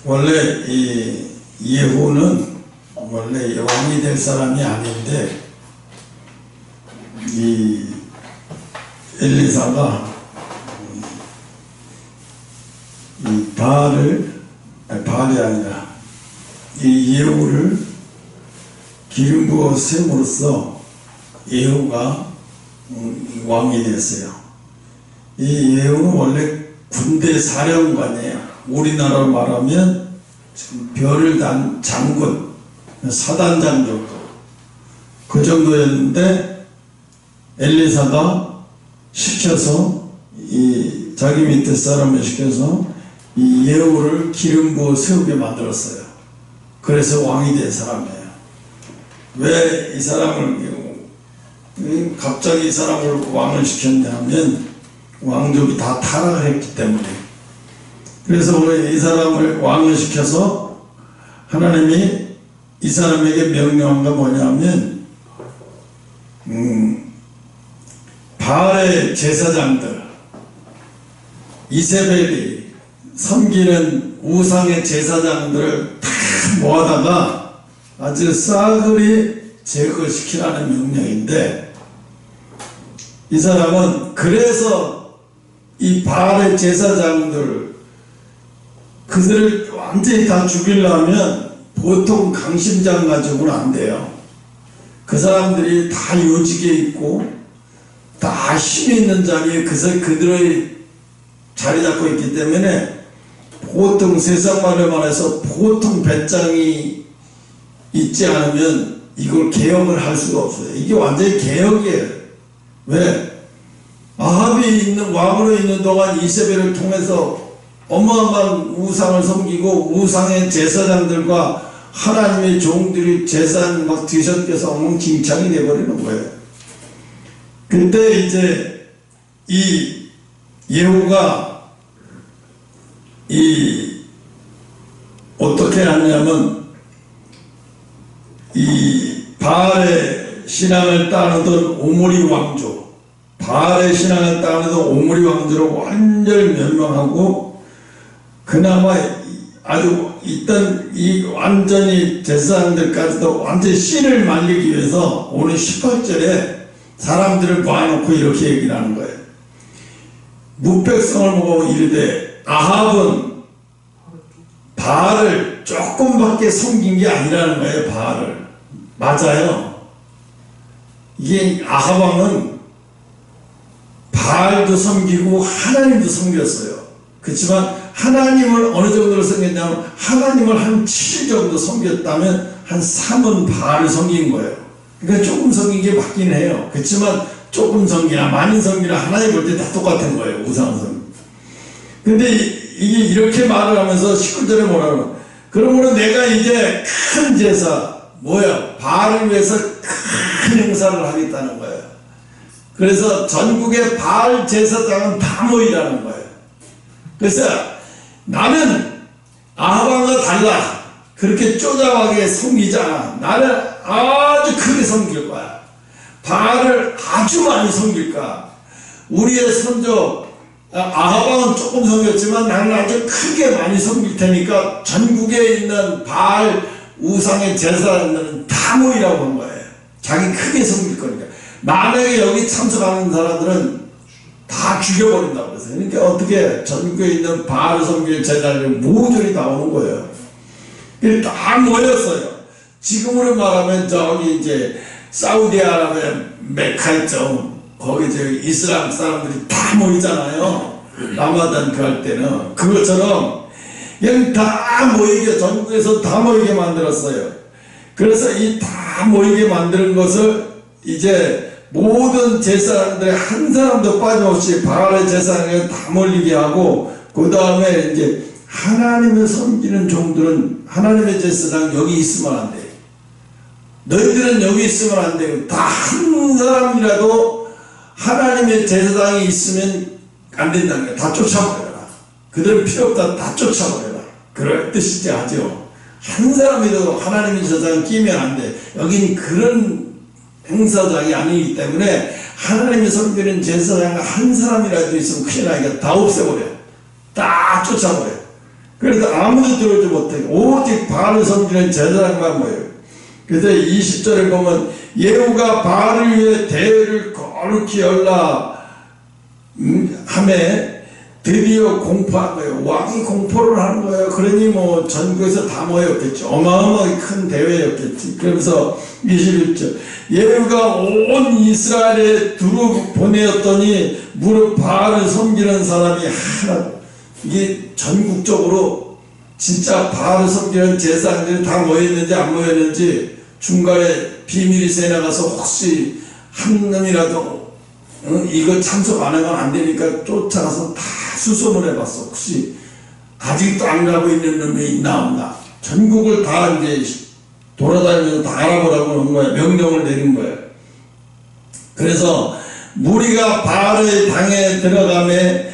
원래 이 예후는 원래 왕이 될 사람이 아닌데 이 엘리사가 이 바알이 아니라 이 예후를 기름 부어 세움으로써 예후가 왕이 됐어요. 이 예후는 원래 군대 사령관이에요. 우리나라로 말하면 지금 별을 단 장군, 사단장 정도 그 정도였는데 엘리사가 시켜서 이 자기 밑에 사람을 시켜서 이 예후를 기름 부어 세우게 만들었어요. 그래서 왕이 된 사람이에요. 왜 이 사람을 갑자기 이 사람을 왕을 시켰냐면 왕족이 다 타락을 했기 때문에. 그래서 왜 이 사람을 왕을 시켜서 하나님이 이 사람에게 명령한 건 뭐냐면 바알의 제사장들 이세벨이 섬기는 우상의 제사장들을 다 모아다가 아주 싸그리 제거시키라는 명령인데, 이 사람은 그래서 이 바알의 제사장들 그들을 완전히 다 죽이려면 보통 강심장 가지고는 안 돼요. 그 사람들이 다 요직에 있고 다 힘이 있는 자리에 그들의 자리 잡고 있기 때문에 보통 세상 말로 말해서 보통 배짱이 있지 않으면 이걸 개혁을 할 수가 없어요. 이게 완전히 개혁이에요. 왜? 아합이 있는 왕으로 있는 동안 이세벨을 통해서 어마어마한 우상을 섬기고 우상의 제사장들과 하나님의 종들이 제사를 막 뒤섞여서 엉망진창이 되어버리는 거예요. 그때 이제 이 예후가 어떻게 하냐면 이 바알의 신앙을 따르던 오므리 왕조, 바알의 신앙을 따르던 오므리 왕조를 완전히 멸망하고, 그나마 아주 있던 이 완전히 제사장들까지도 완전히 씨를 말리기 위해서 오늘 18절에 사람들을 모아놓고 이렇게 얘기를 하는 거예요. 무백성을 보고 이르되 아합은 바알을 조금밖에 섬긴 게 아니라는 거예요. 바알을. 맞아요. 이게 아합 왕은 바알도 섬기고 하나님도 섬겼어요. 그렇지만 하나님을 어느 정도로 섬겼냐면 하나님을 한 7 정도 섬겼다면 한 3은 바알을 섬긴 거예요. 그러니까 조금 섬긴 게 맞긴 해요. 그렇지만 조금 섬기나 많이 섬기나 하나님 볼 때 다 똑같은 거예요. 우상 섬기. 근데 이게 이렇게 말을 하면서 19절에 뭐라고, 그러므로 내가 이제 큰 제사, 뭐야, 바알을 위해서 큰 행사를 하겠다는 거예요. 그래서 전국의 바알 제사장은 다 모이라는 거예요. 그래서 나는 아합왕과 달라. 그렇게 쪼잔하게 섬기지 않아. 나는 아주 크게 섬길 거야. 바알을 아주 많이 섬길 거야. 우리의 선조 아합왕은 조금 섬겼지만 나는 아주 크게 많이 섬길 테니까 전국에 있는 바알 우상의 제사장들은 다 모이라고 한 거예요. 자기 크게 섬길 거니까. 만약에 여기 참석하는 사람들은 다 죽여버린다고 그랬어요. 그러니까 어떻게 전국에 있는 바알 섬길 제자들이 모조리 나오는 거예요. 다 모였어요. 지금으로 말하면 저기 이제 사우디아라비아 메카 있죠. 거기 저기 이슬람 사람들이 다 모이잖아요. 라마단 그 할 때는 그것처럼 그냥 다 모이게, 전국에서 다 모이게 만들었어요. 그래서 이 다 모이게 만드는 것을 이제 모든 제사장들의 한 사람도 빠짐없이 바알의 제사장에 다 몰리게 하고, 그 다음에 이제 하나님을 섬기는 종들은 하나님의 제사장 여기 있으면 안 돼. 너희들은 여기 있으면 안 돼요. 다 한 사람이라도 하나님의 제사장이 있으면 안 된다는 거야. 다 쫓아버려라. 그들은 필요 없다. 다 쫓아버려라. 그럴 뜻이지 하죠. 한 사람이라도 하나님의 제사장이 끼면 안 돼. 여긴 그런 행사장이 아니기 때문에 하나님의 섬기는 제사장 한 사람이라도 있으면 큰일 나니까 다 없애버려. 다 쫓아버려. 그래서 아무도 들어오지 못해. 오직 바알을 섬기는 제사장만 모여요. 그래서 20절에 보면 예후가 바알을 위해 대회를 거룩히 열라 하매 드디어 공포한 거예요. 왕이 공포를 하는 거예요. 그러니 뭐 전국에서 다 모였겠죠. 어마어마하게 큰 대회였겠지. 그러면서 21절 예후가 온 이스라엘에 두루 보내었더니 무릇 바알을 섬기는 사람이 하나, 이게 전국적으로 진짜 바알을 섬기는 제사장들이 다 모였는지 안 모였는지 중간에 비밀이 새나가서 혹시 한 놈이라도 이거 참석 안 하면 안 되니까 쫓아가서 다 수소문 해봤어. 혹시 아직도 안 가고 있는 놈이 있나 없나. 전국을 다 이제 돌아다니면서 다 알아보라고 한 거야. 명령을 내린 거야. 그래서 무리가 바알의 당에 들어가매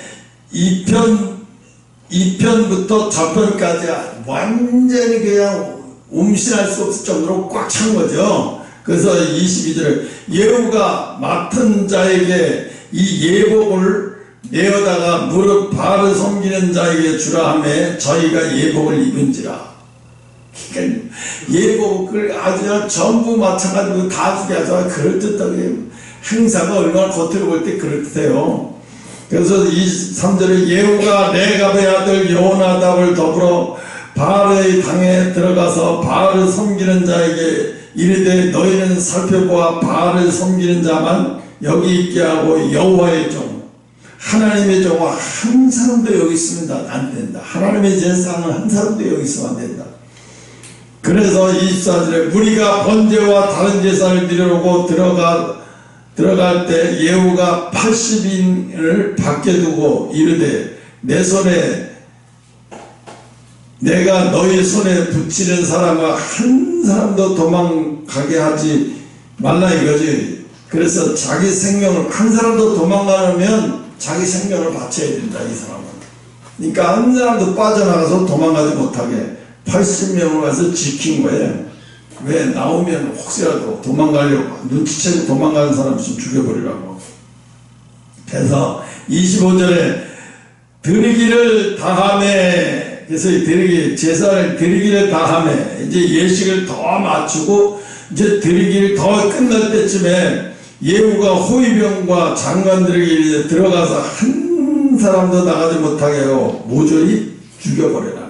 2편부터 저편까지 완전히 그냥 음신할 수 없을 정도로 꽉 찬 거죠. 그래서 22절에 예후가 맡은 자에게 이 예복을 내어다가 무릇 바알을 섬기는 자에게 주라 하매 저희가 예복을 입은지라. 그러니까 예복을 아주 전부 맞춰가지고 다 주게 하자. 그럴듯하게 행사가 얼마나 겉으로 볼 때 그럴듯해요. 그래서 23절에 예후가 레갑의 아들 여호나답을 더불어 바알의 당에 들어가서 바알을 섬기는 자에게 이르되 너희는 살펴보아 바알을 섬기는 자만 여기 있게 하고 여호와의 종 하나님의 종은 한 사람도 여기 있으면 안 된다. 하나님의 제사는 한 사람도 여기 있으면 안 된다. 그래서 24절에 무리가 번제와 다른 제사를 드리려고 들어갈 때 예후가 80인을 밖에 두고 이르되 내 손에 내가 너희 손에 붙이는 사람과 한 사람도 도망가게 하지 말라 이거지. 그래서 자기 생명을 한 사람도 도망가면 자기 생명을 바쳐야 된다 이 사람은. 그러니까 한 사람도 빠져나가서 도망가지 못하게 80명을 가서 지킨 거예요. 왜 나오면 혹시라도 도망가려고 눈치채고 도망가는 사람 좀 죽여버리라고. 그래서 25절에 드리기를 다하매 그래서 제사를 드리기를 다하매 이제 예식을 더 맞추고 이제 드리기를 더 끝날 때쯤에 예후가 호위병과 장관들에게 이제 들어가서 한 사람도 나가지 못하게 하고 모조리 죽여버리라는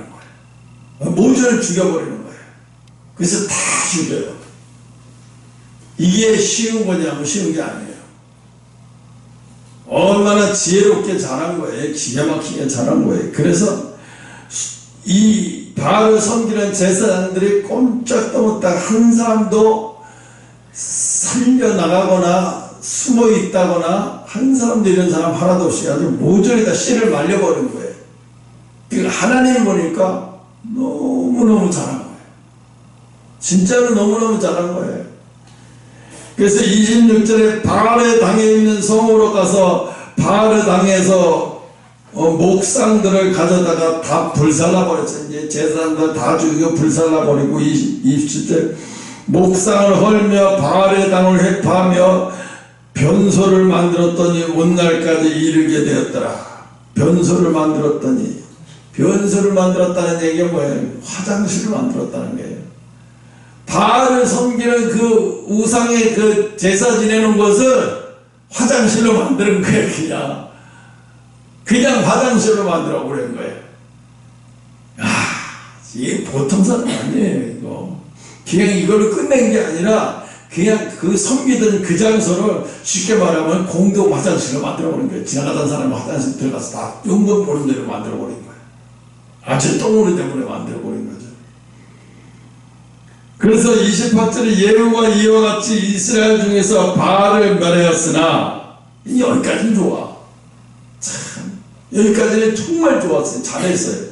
거예요. 모조리 죽여버리는 거예요. 그래서 다 죽여요. 이게 쉬운 거냐면 쉬운 게 아니에요. 얼마나 지혜롭게 잘한 거예요. 기가 막히게 잘한 거예요. 그래서 이 바알을 섬기는 제사장들이 꼼짝도 못하고 한 사람도 살려나가거나 숨어 있다거나 한 사람도 이런 사람 하나도 없이 아주 모조리 다 씨를 말려버린 거예요. 그러니까 하나님 보니까 너무너무 잘한 거예요. 진짜로 너무너무 잘한 거예요. 그래서 26절에 바알의 당에 있는 성으로 가서 바알의 당에서 목상들을 가져다가 다 불살라버렸어요. 이제 제사장들 다 죽이고 불살라버리고 27절 목상을 헐며 바알의 당을 회파하며 변소를 만들었더니 오늘날까지 이르게 되었더라. 변소를 만들었더니 변소를 만들었다는 얘기가 뭐예요? 화장실을 만들었다는 거예요. 바알을 섬기는 그 우상의 그 제사 지내는 것을 화장실로 만드는 거예요. 그냥 화장실로 만들어 버린 거예요. 이게 보통 사람 아니에요. 이거 그냥 이걸로 끝낸 게 아니라 그냥 그 섬기던 그 장소를 쉽게 말하면 공동 화장실로 만들어 버린 거예요. 지나가던 사람이 화장실 들어가서 다 용건 보는 대로 만들어 버린 거예요. 아주 똥으로 때문에 만들어 버린 거죠. 그래서 28절에 예후가 이와 같이 이스라엘 중에서 바알을 멸하였으나 여기까지는 좋아. 참 여기까지는 정말 좋았어요. 잘했어요.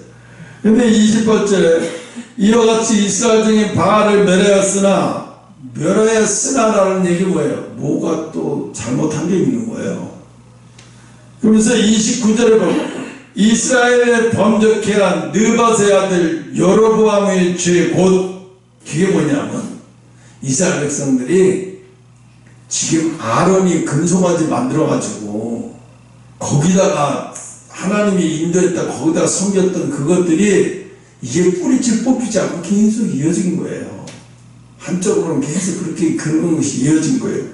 근데 28절에 이와 같이 이스라엘 중에 바알을 멸하였으나라는 얘기 뭐예요? 뭐가 또 잘못한 게 있는 거예요. 그러면서 29절에 보면 이스라엘에 범죄케 한 느밧의 아들 여로보암의 죄 곧 그게 뭐냐면 이스라엘 백성들이 지금 아론이 금송아지 만들어 가지고 거기다가 하나님이 인도했다 거기다 섬겼던 그것들이 이게 뿌리칠 뽑히지 않고 계속 이어진 거예요. 한쪽으로는 계속 그렇게 그런 것이 이어진 거예요.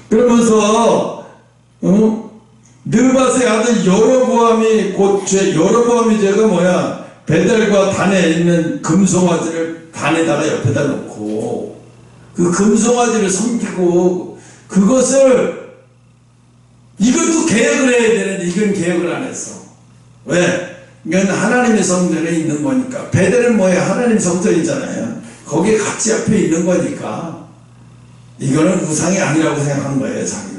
그러면서 느밧의 아들 여로보암이 여로보암이 죄가 뭐야? 베델과 단에 있는 금송아지를 단에다가 옆에다 놓고 그 금송아지를 섬기고 그것을 이것도 개혁을 해야 되는데 이건 개혁을 안 했어. 왜? 이건 하나님의 성전에 있는 거니까. 베델은 뭐야? 하나님 성전이잖아요. 거기에 같이 옆에 있는 거니까 이거는 우상이 아니라고 생각한 거예요. 자기는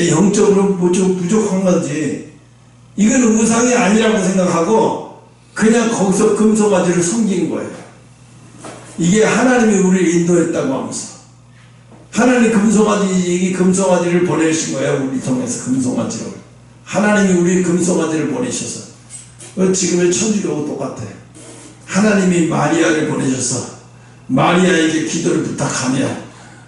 영적으로 부족한 건지 이건 우상이 아니라고 생각하고 그냥 거기서 금송아지를 섬긴 거예요. 이게 하나님이 우리를 인도했다고 하면서 하나님 이 금송아지를 보내신 거예요. 우리 통해서 금송아지를 하나님이 우리 금송아지를 보내셔서 지금의 천주교하고 똑같아요. 하나님이 마리아를 보내셔서 마리아에게 기도를 부탁하며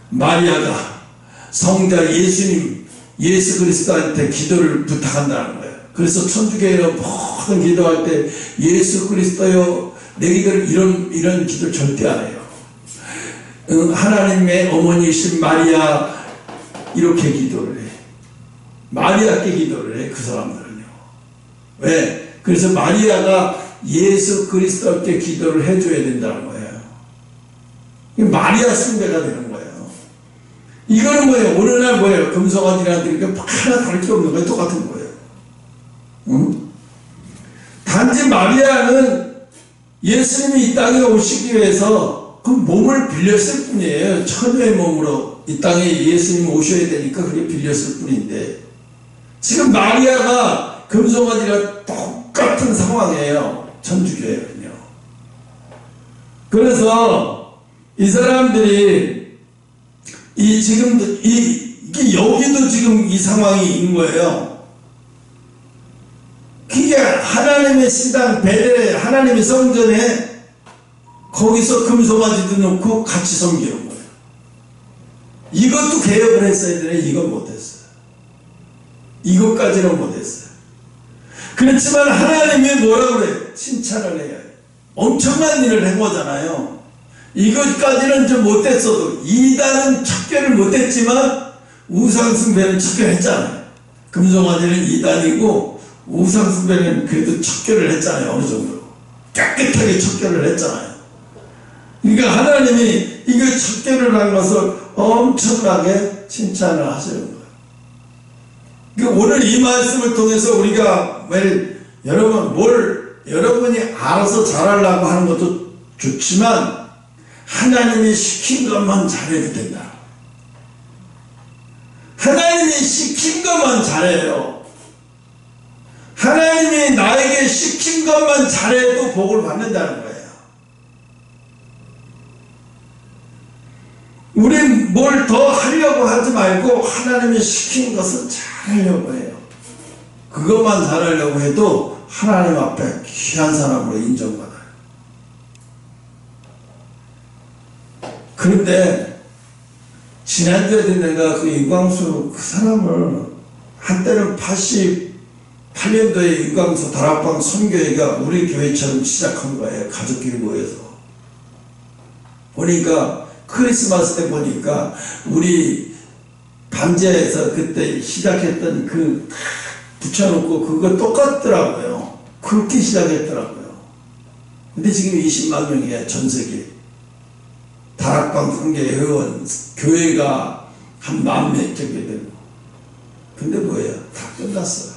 마리아가 성자 예수 그리스도한테 기도를 부탁한다는 거예요. 그래서 천주교회는 모든 기도할 때 예수 그리스도여 내 기도를 이런 기도 절대 안 해요. 하나님의 어머니이신 마리아 이렇게 기도를 해. 마리아께 기도를 해. 그 사람들은요. 왜? 그래서 마리아가 예수 그리스도께 기도를 해줘야 된다는 거예요. 마리아 숭배가 되는 거예요. 이거는 뭐예요? 어느 날 뭐예요? 금송아지한테 하나 다를 게 없는 거예요. 똑같은 거예요. 응? 단지 마리아는 예수님이 이 땅에 오시기 위해서 그 몸을 빌렸을 뿐이에요. 처녀의 몸으로 이 땅에 예수님 오셔야 되니까 그게 빌렸을 뿐인데 지금 마리아가 금송아지가 똑같은 상황이에요. 천주교회는요. 그래서 이 사람들이 이게 여기도 지금 이 상황이 있는 거예요. 그게 하나님의 신당 베델 하나님의 성전에 거기서 금송아지도 놓고 같이 섬기는 거예요. 이것도 개혁을 했어야 되는데 이건 못했어요. 이것까지는 못했어요. 그렇지만 하나님이 뭐라고 그래요? 칭찬을 해요. 엄청난 일을 한 거잖아요. 이것까지는 좀 못했어도 이단은 척결을 못했지만 우상숭배는 척결했잖아요. 금송아지는 이단이고 우상숭배는 그래도 척결을 했잖아요. 어느 정도 깨끗하게 척결을 했잖아요. 그러니까 하나님이 이거 척결을 한 것을 엄청나게 칭찬을 하시는 거예요. 그러니까 오늘 이 말씀을 통해서 우리가 여러분이 알아서 잘하려고 하는 것도 좋지만 하나님이 시킨 것만 잘해도 된다. 하나님이 시킨 것만 잘해요. 하나님이 나에게 시킨 것만 잘해도 복을 받는다는 거예요. 우린 뭘 더 하려고 하지 말고 하나님이 시킨 것을 잘하려고 해요. 그것만 잘하려고 해도 하나님 앞에 귀한 사람으로 인정받아요. 그런데 지난주에 내가 그 유광수 그 사람을 한때는 88년도에 유광수 다락방 선교회가 우리 교회처럼 시작한 거예요. 가족끼리 모여서 보니까 크리스마스 때 보니까 우리 반지하에서 그때 시작했던 그 붙여놓고 그거 똑같더라고요. 그렇게 시작했더라고요. 근데 지금 20만 명이에요. 전 세계 다락방 선교 회원 교회가 한 10,000명 정도 되고. 근데 뭐예요? 다 끝났어요.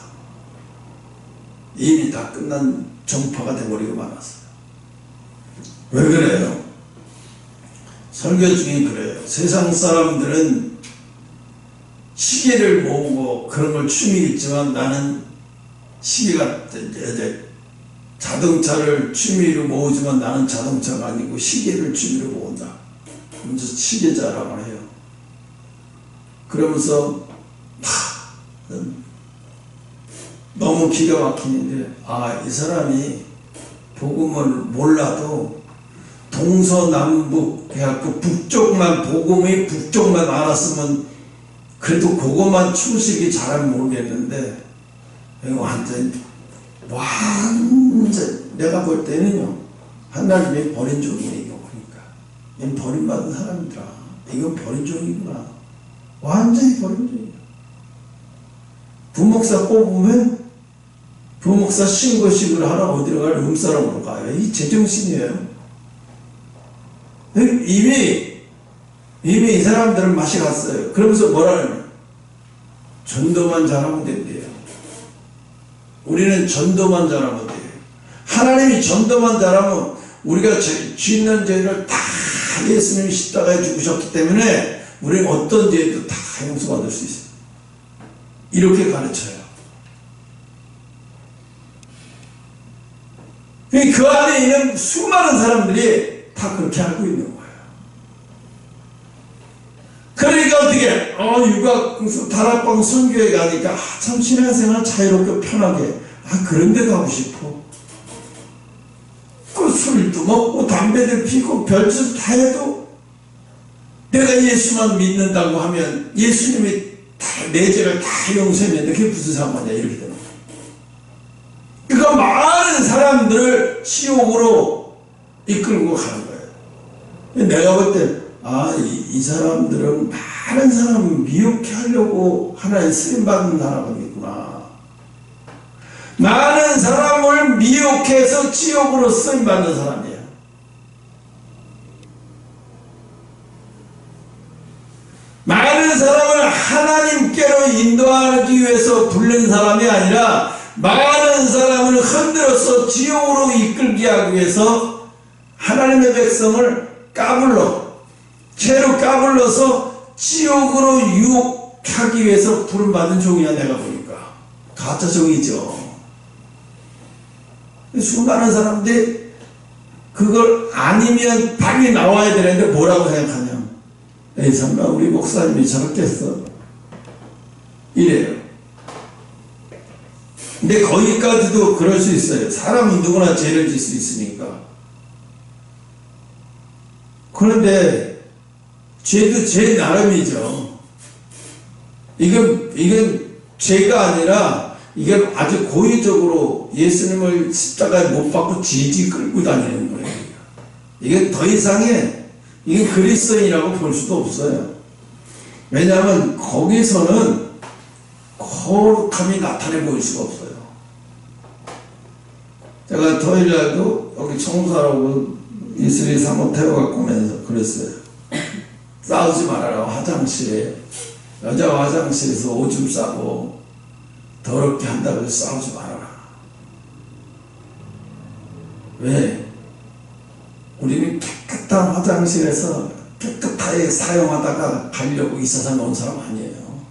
이미 다 끝난 정파가 돼버리고 말았어요. 왜 그래요? 설교 중에 그래요. 세상 사람들은 시계를 모으고 그런 걸 취미 있지만 나는 시계가 자동차를 취미로 모으지만 나는 자동차가 아니고 시계를 취미로 모은다. 그러면서 시계자라고 해요. 그러면서 너무 기가 막히는데 이 사람이 복음을 몰라도 동서남북 해갖고 복음의 북쪽만 알았으면 그래도 그것만 충실히 잘하면 모르겠는데 완전 내가 볼 때는요, 하나님이 버린 종이에요. 그러니까 얘는 버림받은 사람이더라. 이건 버린 종이구나. 완전히 버린 종이야. 부목사 뽑으면 부목사 신고식을 하러 어디로 가요? 룸사롱으로 가요. 이 제정신이에요. 이미 이 사람들은 맛이 갔어요. 그러면서 뭐라는, 전도만 잘하면 된대요. 우리는 전도만 잘하면 돼요. 하나님이 전도만 잘하면, 우리가 짓는 죄를 다 예수님이 십자가에 죽으셨기 때문에 우리는 어떤 죄도 다 용서받을 수 있어요. 이렇게 가르쳐요. 그 안에 있는 수많은 사람들이 다 그렇게 알고 있는 거예요. 그러니까 어떻게, 육아 다락방 선교회 가니까, 참 신앙생활 자유롭게 편하게, 그런 데 가고 싶어. 그 술도 먹고 담배도 피고 별짓 다 해도 내가 예수만 믿는다고 하면 예수님이 내 죄를 다 용서했는데 그게 무슨 상관이야, 이렇게 되는 거야. 그러니까 많은 사람들을 지옥으로 이끌고 가는 거예요. 내가 볼 때, 이 사람들은 많은 사람을 미혹해 하려고 하나의 쓰임받는 사람이구나. 많은 사람을 미혹해서 지옥으로 쓰임받는 사람이에요. 많은 사람을 하나님께로 인도하기 위해서 부른 사람이 아니라 많은 사람을 흔들어서 지옥으로 이끌게 하기 위해서 하나님의 백성을 죄로 까불러서 지옥으로 유혹하기 위해서 부름받은 종이야. 내가 보니까 가짜 종이죠. 수많은 사람들이 그걸 아니면 빨리 나와야 되는데 뭐라고 생각하냐, 에이 설마 우리 목사님이 저렇게 했어, 이래요. 근데 거기까지도 그럴 수 있어요. 사람은 누구나 죄를 질 수 있으니까. 그런데 죄도 죄 나름이죠. 이건 죄가 아니라 이게 아주 고의적으로 예수님을 십자가에 못 박고 지지 끌고 다니는 거예요. 이게 더 이상의, 이게 그리스도인이라고 볼 수도 없어요. 왜냐하면 거기서는 거룩함이 나타내 보일 수가 없어요. 제가 토요일날도 여기 청소하라고 이슬이 사모 태워갖고 오면서 그랬어요. 싸우지 말아라. 화장실에, 여자 화장실에서 오줌 싸고 더럽게 한다고 해서 싸우지 말아라. 왜? 우리는 깨끗한 화장실에서 깨끗하게 사용하다가 가려고 이 세상에 온 사람 아니에요.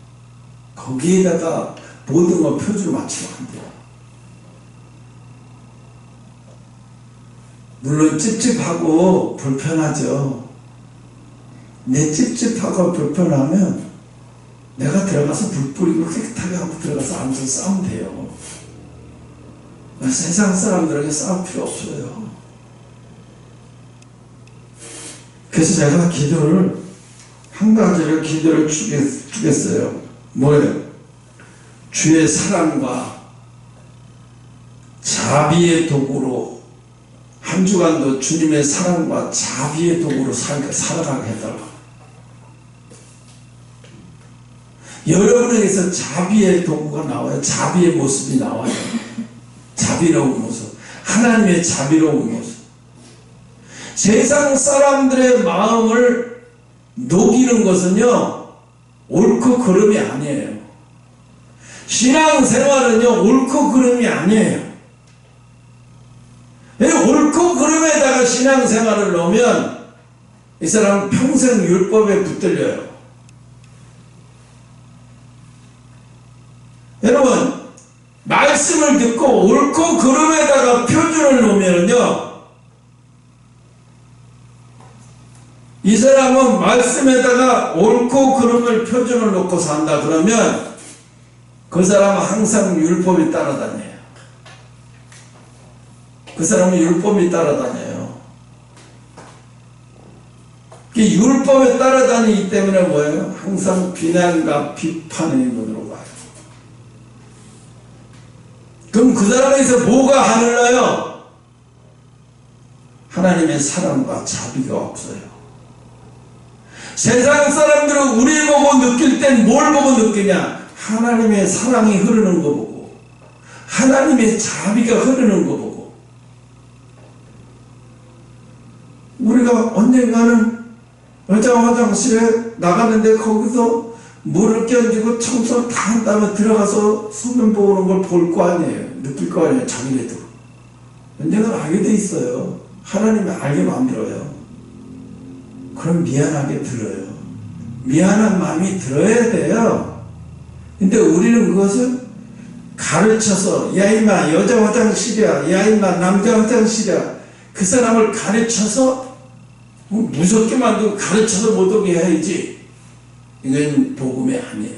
거기에다가 모든 걸 표준을 맞추면 안 돼요. 물론 찝찝하고 불편하죠. 내 찝찝하고 불편하면 내가 들어가서 불 뿌리고 깨끗하게 하고 들어가서 앉아서 싸우면 돼요. 세상 사람들에게 싸울 필요 없어요. 그래서 제가 기도를, 한 가지를 기도를 주겠어요. 뭐예요? 주의 사랑과 자비의 도구로, 한 주간도 주님의 사랑과 자비의 도구로 살아가게 해달라. 여러분에게서 자비의 도구가 나와요. 자비의 모습이 나와요. 자비로운 모습, 하나님의 자비로운 모습. 세상 사람들의 마음을 녹이는 것은요, 옳고 그름이 아니에요. 신앙생활은요, 옳고 그름이 아니에요. 옳고 그름에다가 신앙생활을 넣으면 이 사람은 평생 율법에 붙들려요. 여러분, 말씀을 듣고 옳고 그름에다가 표준을 놓으면요, 이 사람은 말씀에다가 옳고 그름을 표준을 놓고 산다 그러면 그 사람은 항상 율법이 따라다녀요. 그 사람은 율법이 따라다녀요. 율법에 따라다니기 때문에 뭐예요? 항상 비난과 비판의 눈으로 봐요. 그럼 그 사람에서 뭐가 하늘나요? 하나님의 사랑과 자비가 없어요. 세상 사람들은 우리 보고 느낄 땐 뭘 보고 느끼냐? 하나님의 사랑이 흐르는 거 보고, 하나님의 자비가 흐르는 거 보고. 우리가 언젠가는 여자 화장실에 나가는데 거기서 물을 끼얹고 청소를 다 한 다음에 들어가서 소변 보는 걸 볼 거 아니에요. 느낄 거 아니에요. 자기네도. 언젠가는 알게 돼 있어요. 하나님이 알게 만들어요. 그럼 미안하게 들어요. 미안한 마음이 들어야 돼요. 근데 우리는 그것을 가르쳐서, 야 임마 여자 화장실이야, 야 임마 남자 화장실이야, 그 사람을 가르쳐서 무섭게 만들고 가르쳐서 못 오게 해야지. 이건 복음이 아니에요.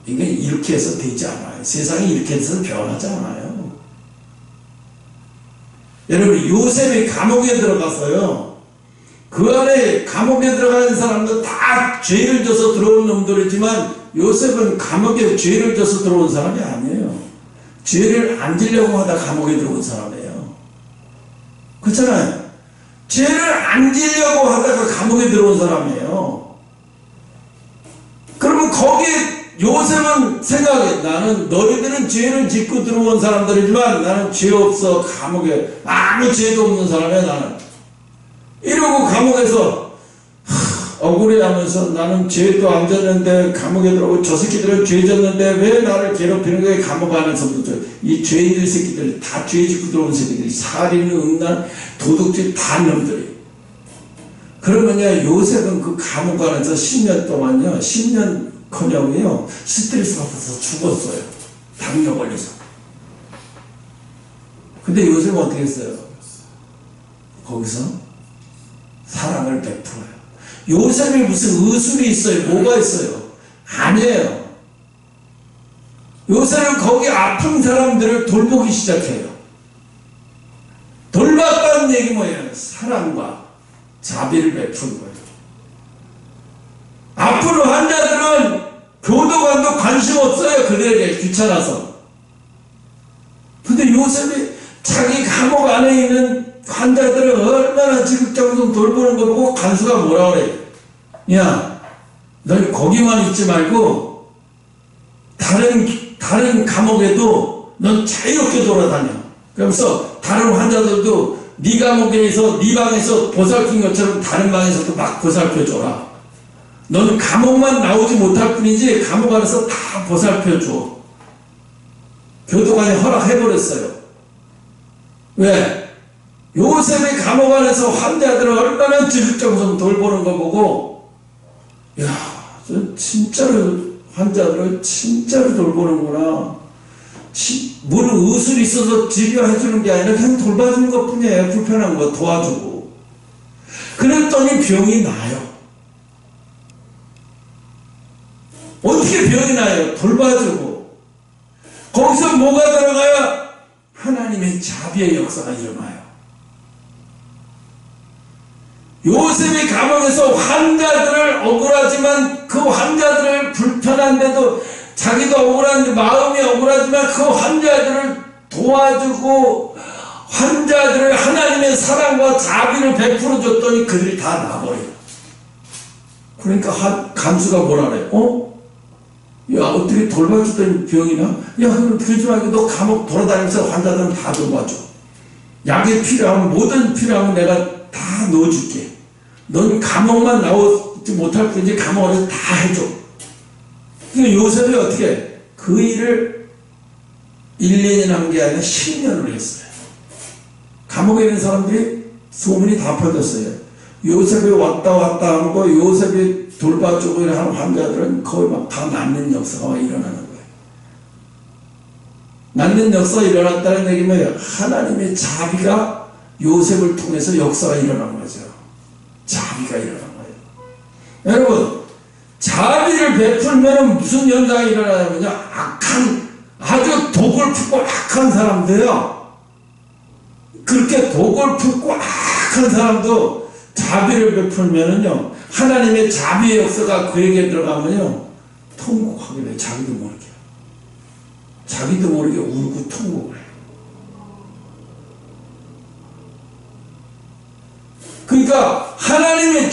이건 이렇게 해서 되지 않아요. 세상이 이렇게 해서 변하지 않아요. 여러분, 요셉이 감옥에 들어갔어요. 그 안에 감옥에 들어가는 사람도 다 죄를 져서 들어온 놈들이지만 요셉은 감옥에 죄를 져서 들어온 사람이 아니에요. 죄를 안 지려고 하다 감옥에 들어온 사람이에요. 그렇잖아요. 죄를 안 지려고 하다가 감옥에 들어온 사람이에요. 그러면 거기에 요셉은 생각해. 나는 너희들은 죄를 짓고 들어온 사람들이지만 나는 죄 없어. 감옥에 아무 죄도 없는 사람이야 나는. 이러고 감옥에서 억울해하면서 나는 죄도 안 졌는데 감옥에 들어오고 저 새끼들은 죄 졌는데 왜 나를 괴롭히는 거야. 감옥 안에서부터 이 죄인들 새끼들 다 죄 짓고 들어온 새끼들이 살인, 음란, 도둑질 다 놈들이. 그러면요 요셉은 그 감옥 안에서 10년 동안요 10년커녕요 스트레스 받아서 죽었어요. 당뇨 걸려서. 근데 요셉은 어떻게 했어요? 거기서 사랑을 베풀어요. 요셉이 무슨 의술이 있어요? 뭐가 있어요? 아니에요. 요셉은 거기 아픈 사람들을 돌보기 시작해요. 돌봤다는 얘기 뭐예요? 사랑과 자비를 베푸는 거예요. 앞으로 환자들은 교도관도 관심 없어요. 그들에게 귀찮아서. 근데 요셉이 자기 감옥 안에 있는 환자들을 얼마나 지극정성 돌보는 거 보고 간수가 뭐라 그래? 야, 너 거기만 있지 말고 다른 감옥에도 넌 자유롭게 돌아다녀. 그러면서 다른 환자들도 네 감옥에서 네 방에서 보살핀 것처럼 다른 방에서도 막 보살펴줘라. 너는 감옥만 나오지 못할 뿐이지 감옥 안에서 다 보살펴줘. 교도관이 허락해버렸어요. 왜? 요셉의 감옥 안에서 환자들을 얼마나 지극정성 돌보는 거 보고, 야, 저 진짜로 환자들을 진짜로 돌보는구나. 뭘 의술이 있어서 치료해주는 게 아니라 그냥 돌봐주는 것 뿐이에요. 불편한 거 도와주고. 그랬더니 병이 나요. 어떻게 병이 나요? 돌봐주고. 거기서 뭐가 들어가야 하나님의 자비의 역사가 일어나요. 요셉이 감옥에서 환자들을 억울하지만 그 환자들을 불편한데도 자기도 억울한데 마음이 억울하지만 그 환자들을 도와주고 환자들을 하나님의 사랑과 자비를 베풀어 줬더니 그들이 다 나버려요. 그러니까 간수가 뭐라 그래? 야, 어떻게 돌봐주던 병이나? 야, 그럼 그러지 말고 너 감옥 돌아다니면서 환자들은 다 돌봐줘. 약이 필요하면 뭐든 필요하면 내가 다 넣어줄게. 넌 감옥만 나오지 못할 뿐이지 감옥 안에서 다 해줘. 그러니까 요셉이 어떻게 해? 그 일을 1년이 난 게 아니라 10년을 했어요. 감옥에 있는 사람들이 소문이 다 퍼졌어요. 요셉이 왔다 하는 거, 요셉이 돌봐주고 하는 환자들은 거의 막 다 낫는 역사가 일어나는 거예요. 낫는 역사가 일어났다는 얘기는 하나님의 자비가 요셉을 통해서 역사가 일어난 거죠. 자비가 일어난 거예요. 여러분, 자비를 베풀면 무슨 현상이 일어나냐면요. 아주 독을 품고 악한 사람도요. 그렇게 독을 품고 악한 사람도 자비를 베풀면은요. 하나님의 자비의 역사가 그에게 들어가면요. 통곡하게 돼요. 자기도 모르게. 자기도 모르게 울고 통곡을 해요.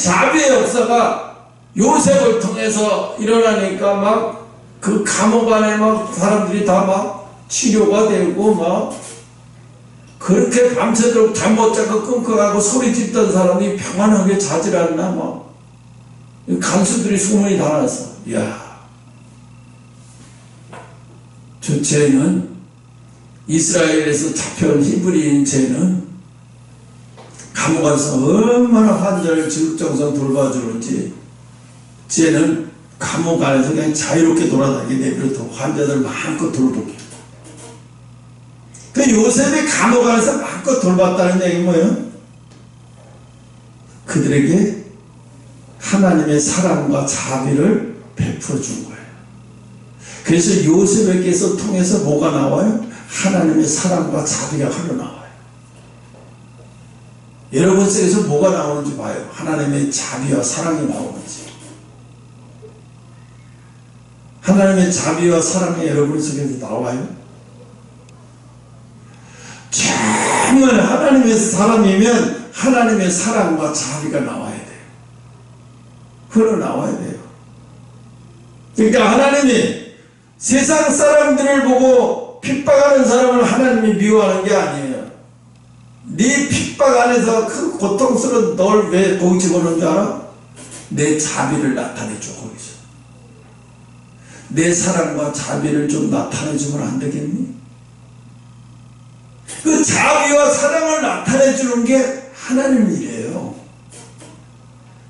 자비의 역사가 요셉을 통해서 일어나니까 막 그 감옥 안에 막 사람들이 다 막 치료가 되고 막 그렇게 밤새도록 잠 못 자고 끙끙하고 소리 짓던 사람이 평안하게 자질 않나 막 간수들이 소문이 다 났어. 이야, 저 쟤는 이스라엘에서 잡혀온 히브리인 쟤는 감옥 안에서 얼마나 환자를 지극정성 돌봐주는지 쟤는 감옥 안에서 그냥 자유롭게 돌아다니게 내버려둬 환자들 마음껏 돌보게. 그 요셉이 감옥 안에서 마음껏 돌봤다는 얘기 뭐예요? 그들에게 하나님의 사랑과 자비를 베풀어 준 거예요. 그래서 요셉에게서 통해서 뭐가 나와요? 하나님의 사랑과 자비가 흘러나와요. 여러분 속에서 뭐가 나오는지 봐요. 하나님의 자비와 사랑이 나오는지. 하나님의 자비와 사랑이 여러분 속에서 나와요. 정말 하나님의 사람이면 하나님의 사랑과 자비가 나와야 돼요. 흘러나와야 돼요. 그러니까 하나님이 세상 사람들을 보고 핍박하는 사람을 하나님이 미워하는 게 아니에요. 네 핍박 안에서 그 고통스러운 널 왜 거기 집어넣은 줄 알아? 내 자비를 나타내줘. 거기서 내 사랑과 자비를 좀 나타내주면 안 되겠니? 그 자비와 사랑을 나타내주는 게 하나님 일이에요.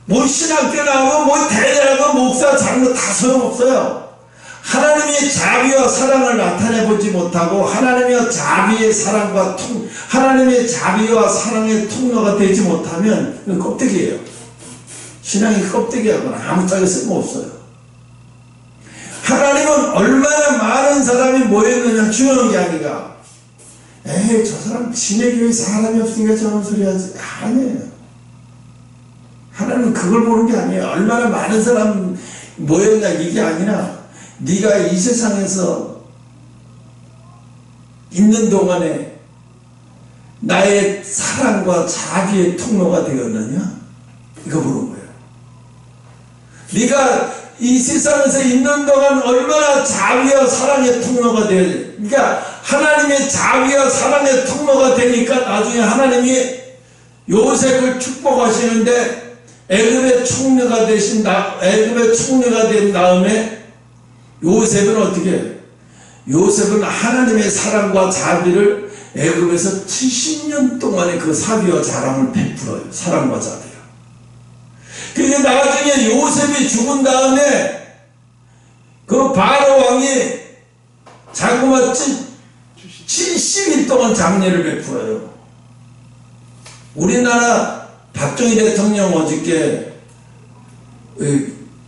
뭐 신학교 나오고 뭐 대대하고 목사 장로 다 소용없어요. 하나님의 자비와 사랑을 나타내보지 못하고 하나님의 자비의 사랑과 하나님의 자비와 사랑의 통로가 되지 못하면 그건 껍데기예요. 신앙이 껍데기하거나 아무짝에 쓸모없어요. 하나님은 얼마나 많은 사람이 모였느냐 중요한 게 아니라 에이 저 사람 지네 교회 사람이 없으니까 저런 소리 하지. 아니에요. 하나님은 그걸 보는 게 아니에요. 얼마나 많은 사람 모였냐 이게 아니라 네가 이 세상에서 있는 동안에 나의 사랑과 자비의 통로가 되었느냐 이거 보는 거예요. 네가 이 세상에서 있는 동안 얼마나 자비와 사랑의 통로가 되어야 돼. 그러니까 하나님의 자비와 사랑의 통로가 되니까 나중에 하나님이 요셉을 축복하시는데 애굽의 총리가 된 다음에 요셉은 어떻게 해요? 요셉은 하나님의 사랑과 자비를 애굽에서 70년 동안의 그 사비와 자랑을 베풀어요. 사랑과 자비를. 그런데 나중에 요셉이 죽은 다음에 그 바로 왕이 자그마치 70일 동안 장례를 베풀어요. 우리나라 박정희 대통령 어저께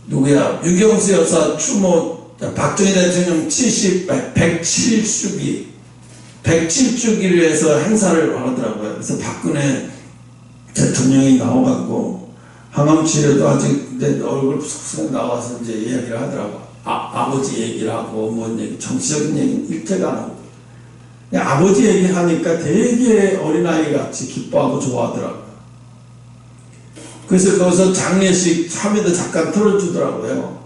누구야 유경수 여사 추모 박정희 대통령 107주기를 해서 행사를 하더라고요. 그래서 박근혜 대통령이 나와갖고 항암 치료도 아직 내 얼굴 푹 나와서 이제 이야기를 하더라고. 아버지 얘기를 하고 뭔 얘기 정치적인 얘기는 일제가 안 하고 그냥 아버지 얘기를 하니까 되게 어린아이 같이 기뻐하고 좋아하더라고요. 그래서 거기서 장례식 참여도 잠깐 틀어주더라고요.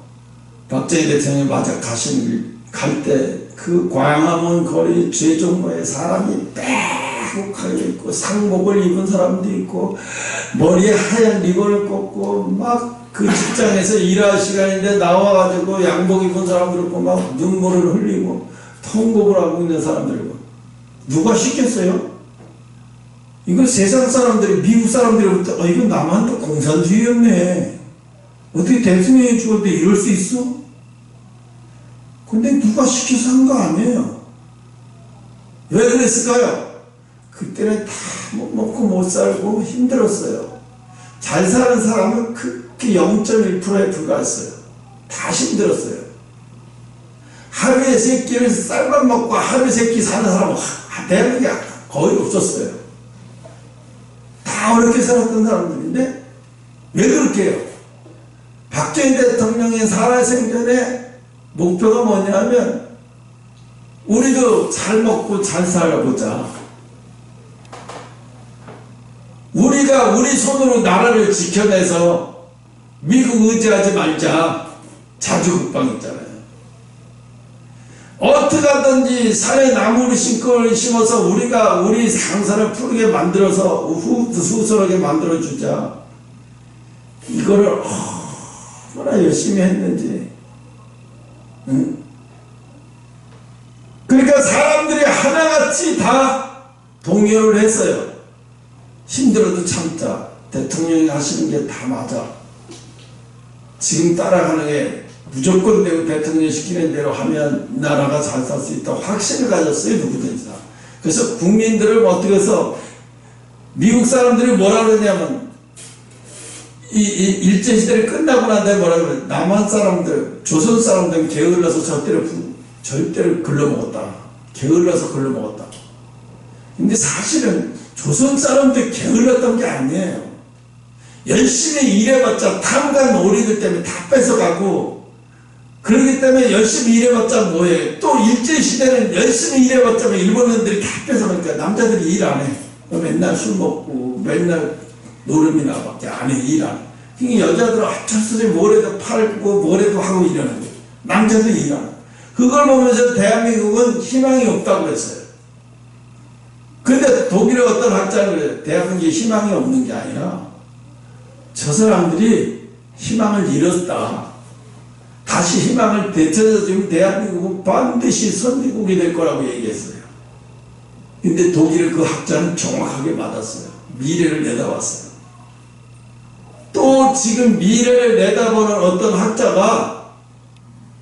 박정희 대통령이 맞아 갈 때 그 광화문 거리 죄종로에 사람이 빼곡하게 있고 상복을 입은 사람도 있고 머리에 하얀 리본을 꽂고 막 그 직장에서 일할 시간인데 나와가지고 양복 입은 사람들 있고 막 눈물을 흘리고 통곡을 하고 있는 사람들 있고 누가 시켰어요? 이거 세상 사람들이 미국 사람들이부터 이거 남한테 공산주의였네. 어떻게 대통령이 죽었는데 이럴 수 있어? 근데 누가 시켜서 한 거 아니에요. 왜 그랬을까요? 그때는 다 못 먹고 못 살고 힘들었어요. 잘 사는 사람은 극히 0.1%에 불과했어요. 다 힘들었어요. 하루에 3끼를 쌀밥 먹고 하루에 3끼 사는 사람은 대한민국에 거의 없었어요. 다 어렵게 살았던 사람들인데 왜 그렇게 해요? 박정희 대통령의 살아생전에 목표가 뭐냐면 우리도 잘 먹고 잘 살아보자. 우리가 우리가 우리 손으로 나라를 지켜내서 미국 의지하지 말자. 자주국방 있잖아요. 어떻게 하든지 산에 나무를 심어서 우리가 우리 강산을 푸르게 만들어서 수월하게 만들어주자. 이거를 얼마나 열심히 했는지. 응? 그러니까 사람들이 하나같이 다 동요를 했어요. 힘들어도 참자. 대통령이 하시는 게 다 맞아. 지금 따라가는 게 무조건 대통령이 시키는 대로 하면 나라가 잘 살 수 있다고 확신을 가졌어요. 누구든지 다. 그래서 국민들을 어떻게 해서 미국 사람들이 뭐라 그러냐면 이 일제시대를 끝나고 난 다음에 뭐라 그래요. 남한 사람들, 조선 사람들은 게을러서 절대로 글러먹었다. 게을러서 글러먹었다. 근데 사실은 조선 사람들 게을렀던 게 아니에요. 열심히 일해봤자 탐관 노리들 때문에 다 뺏어가고, 그렇기 때문에 열심히 일해봤자 뭐예요? 또 일제시대는 열심히 일해봤자 일본인들이 다 뺏어가니까 남자들이 일 안 해. 맨날 술 먹고 맨날 노름이나 밖에 안 해. 일 안 해. 그러니까 여자들은 어쩔 수 없이 뭐래도 팔고 뭐래도 하고 이러는 거예요. 남자들 일 안 해. 그걸 보면서 대한민국은 희망이 없다고 했어요. 근데 독일의 어떤 학자는 그래요. 대한민국에 희망이 없는 게 아니라 저 사람들이 희망을 잃었다. 다시 희망을 되찾아주면 대한민국은 반드시 선진국이 될 거라고 얘기했어요. 근데 독일의 그 학자는 정확하게 맞았어요. 미래를 내다봤어요. 또 지금 미래를 내다보는 어떤 학자가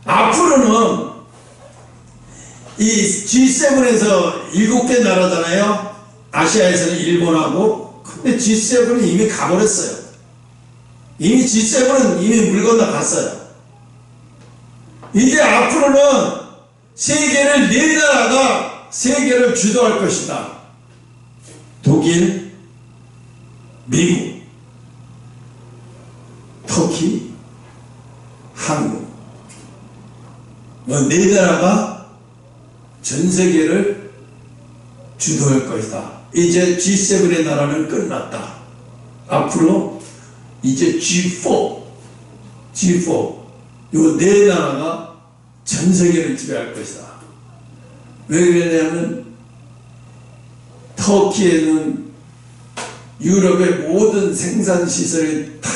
앞으로는 이 G7에서 7개 나라잖아요. 아시아에서는 일본하고. 근데 G7은 이미 가버렸어요. 이미 G7은 이미 물 건너갔어요. 이제 앞으로는 세계를 4나라가 세계를 주도할 것이다. 독일, 미국, 터키, 한국. 뭐 4나라가 전 세계를 주도할 것이다. 이제 G7의 나라는 끝났다. 앞으로 이제 G4 요 4나라가 전 세계를 지배할 것이다. 왜 그러냐면 터키에는 유럽의 모든 생산시설이 다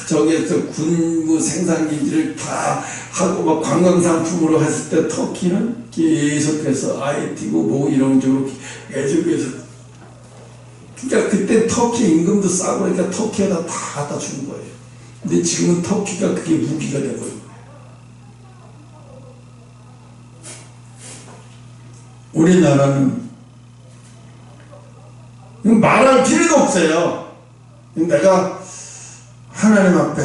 저기에서 군부 생산기지를 다 하고 막 관광상품으로 했을 때 터키는 계속해서 IT고 뭐 이런 쪽으로 계속해서, 그러니까 그때 터키 임금도 싸고 그러니까 터키에다 다 갖다 주는 거예요. 근데 지금은 터키가 그게 무기가 되고 있는 거예요. 우리나라는 말할 필요도 없어요. 내가 하나님 앞에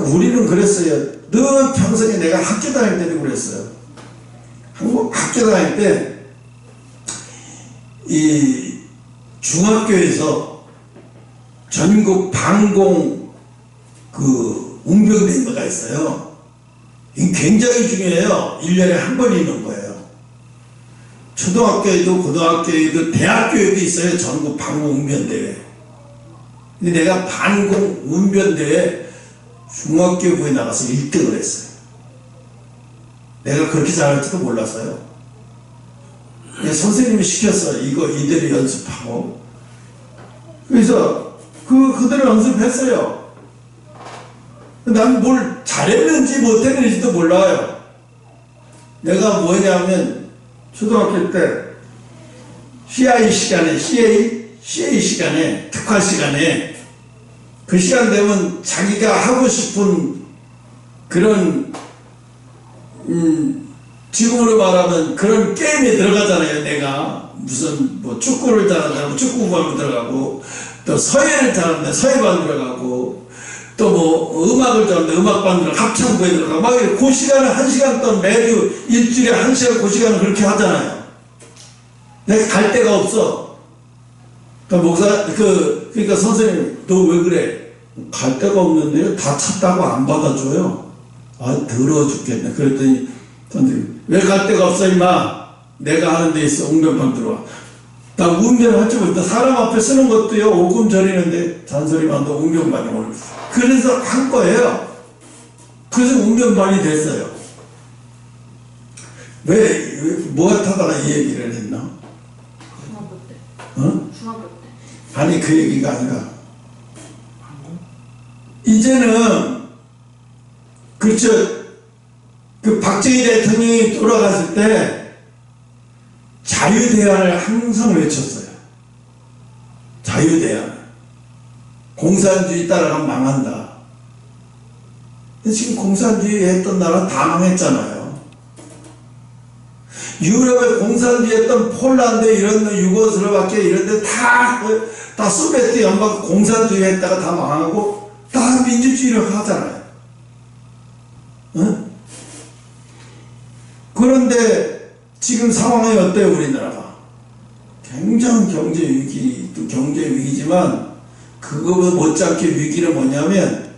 우리는 그랬어요. 늘 평생에 내가 학교 다닐 때도 그랬어요. 한국 학교 다닐 때 이 중학교에서 전국 방공 그 웅변대회가 있어요. 이게 굉장히 중요해요. 1년에 한 번 있는 거예요. 초등학교에도 고등학교에도 대학교에도 있어요. 전국 방공 웅변대회. 근데 내가 방공 웅변대회 중학교부에 나가서 1등을 했어요. 내가 그렇게 잘할지도 몰랐어요. 선생님이 시켰어요. 이거 이대로 연습하고. 그래서 그대로 연습했어요. 난 뭘 잘했는지 못했는지도 몰라요. 내가 뭐냐면 초등학교 때 CI 시간에 특화 시간에 그 시간 되면 자기가 하고 싶은 그런 지금으로 말하면 그런 게임에 들어가잖아요. 내가 무슨 뭐 축구를 잘한다면 축구반으로 들어가고, 또 서예를 잘한다 서예반 들어가고, 또 뭐 음악을 잘한다 음악반 들어가고 합창부에 들어가고 막 그 시간을 1시간 동안 매주 일주일에 1시간 그 시간을 그렇게 하잖아요. 내가 갈 데가 없어. 그러니까 선생님 너 왜 그래? 갈 데가 없는데요. 다 찼다고 안 받아줘요. 아 더러워 죽겠네. 그랬더니 선생님 왜 갈 데가 없어 임마? 내가 하는 데 있어. 웅변판 들어와. 나 운명할 줄 모르겠다. 사람 앞에 쓰는 것도요, 오금 저리는데 잔소리만 더 운명반이 오는 거예요. 그래서 한 거예요. 그래서 운명반이 됐어요. 왜, 뭐가 타다가 이 얘기를 했나? 중학교 때. 어? 중학교 때. 아니, 그 얘기가 아니라. 이제는, 그렇죠. 그 박정희 대통령이 돌아갔을 때 자유대안을 항상 외쳤어요. 자유대안. 공산주의 따라가면 망한다. 근데 지금 공산주의 했던 나라 다 망했잖아요. 유럽에 공산주의 했던 폴란드 이런 유고슬로바키아 이런 데 다 소비에트 연방 공산주의 했다가 다 망하고 다 민주주의를 하잖아요. 응? 그런데 지금 상황이 어때요, 우리나라가? 굉장한 경제 위기, 또 경제 위기지만 그거보다 못지않게 위기는 뭐냐면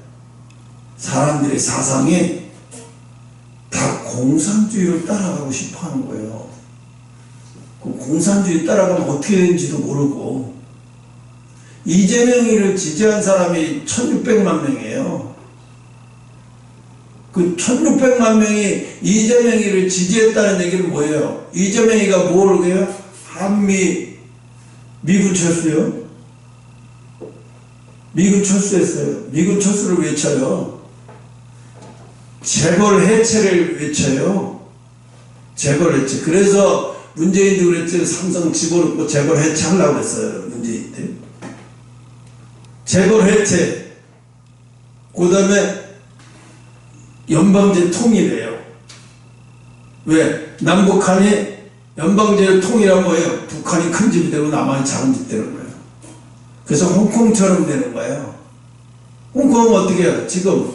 사람들의 사상이 다 공산주의를 따라가고 싶어 하는 거예요. 그 공산주의 따라가면 어떻게 되는지도 모르고 이재명이를 지지한 사람이 1600만 명이에요. 그 1600만 명이 이재명이를 지지했다는 얘기는 뭐예요? 이재명이가 뭘 그래요? 미군 철수요? 미군 철수했어요. 미군 철수를 외쳐요. 재벌 해체를 외쳐요. 재벌 해체. 그래서 문재인도 그랬죠. 삼성 집어넣고 재벌 해체하려고 했어요. 문재인 때. 재벌 해체. 그 다음에 연방제 통일이에요. 왜? 남북한이 연방제 통일하면 뭐예요? 북한이 큰 집이 되고 남한이 작은 집 되는 거예요. 그래서 홍콩처럼 되는 거예요. 홍콩은 어떻게 해요? 지금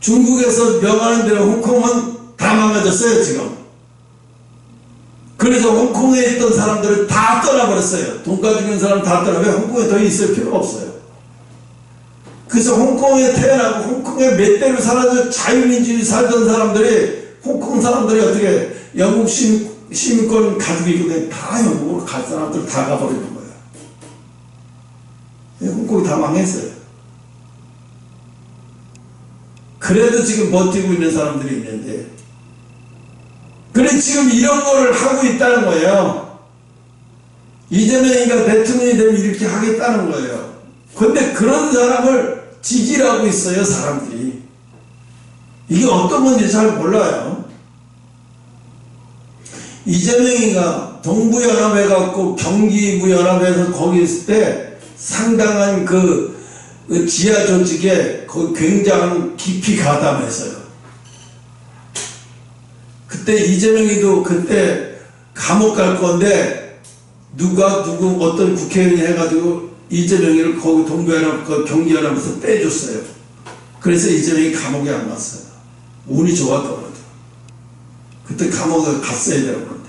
중국에서 명하는 대로 홍콩은 다 망가졌어요, 지금. 그래서 홍콩에 있던 사람들을 다 떠나버렸어요. 돈 가지고 사람 다 떠나. 왜? 홍콩에 더 있을 필요가 없어요. 그래서 홍콩에 태어나고 홍콩에 몇 대로 살아서 자유민주주의 살던 사람들이 홍콩 사람들이 어떻게 영국 시민권 가지고 있거든요. 다 영국으로 갈 사람들 다 가버리는 거예요. 홍콩이 다 망했어요. 그래도 지금 버티고 있는 사람들이 있는데 그래 지금 이런 거를 하고 있다는 거예요. 이재명이가 대통령이 되면 이렇게 하겠다는 거예요. 근데 그런 사람을 지지를 하고 있어요, 사람들이. 이게 어떤 건지 잘 몰라요. 이재명이가 동부연합회 갖고 경기부연합회에서 거기 있을 때 상당한 그 지하 조직에 거기 굉장한 깊이 가담했어요. 그때 이재명이도 그때 감옥 갈 건데 누구 어떤 국회의원이 해가지고 이재명이를 거기 동부연합 그 경기연합에서 빼줬어요. 그래서 이재명이 감옥에 안 갔어요. 운이 좋았던 거죠. 그때 감옥에 갔어야 되는 건데.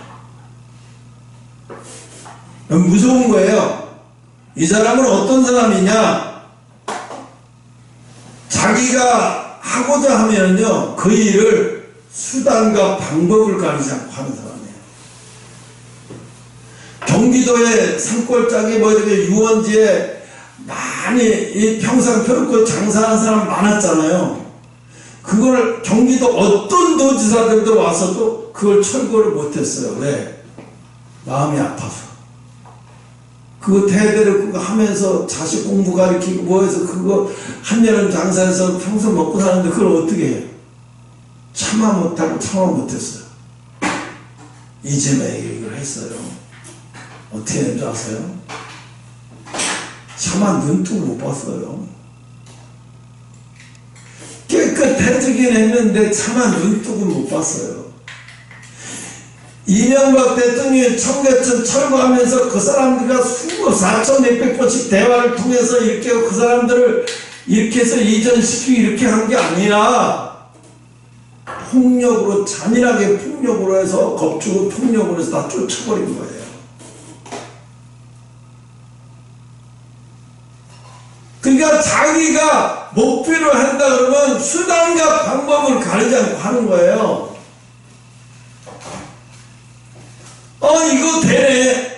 무서운 거예요. 이 사람은 어떤 사람이냐? 자기가 하고자 하면요 그 일을 수단과 방법을 가리지 않고 하는 사람이에요. 경기도에 산골짜기 뭐 이렇게 유원지에 많이 이 평상 펴놓고 장사하는 사람 많았잖아요. 그걸 경기도 어떤 도지사들도 와서도 그걸 철거를 못했어요. 왜? 마음이 아파서. 그거 대대로 그거 하면서 자식 공부 가르치고 뭐 해서 그거 한여름 장사해서 평생 먹고 사는데 그걸 어떻게 해요? 참아 못했어요. 이재명에게 이걸 했어요. 어떻게 했는지 아세요? 차마 눈뜨고 못 봤어요. 깨끗해지긴 했는데 차마 눈뜨고 못 봤어요. 이명박 대통령이 청계천 철거하면서 그 사람들과 4,600번씩 대화를 통해서 이렇게 그 사람들을 이렇게 해서 이전시키고 이렇게 한 게 아니라 폭력으로 잔인하게 폭력으로 해서 겁주고 폭력으로 해서 다 쫓아버린 거예요. 그러니까 자기가 목표를 한다 그러면 수단과 방법을 가리지 않고 하는 거예요. 이거 되네.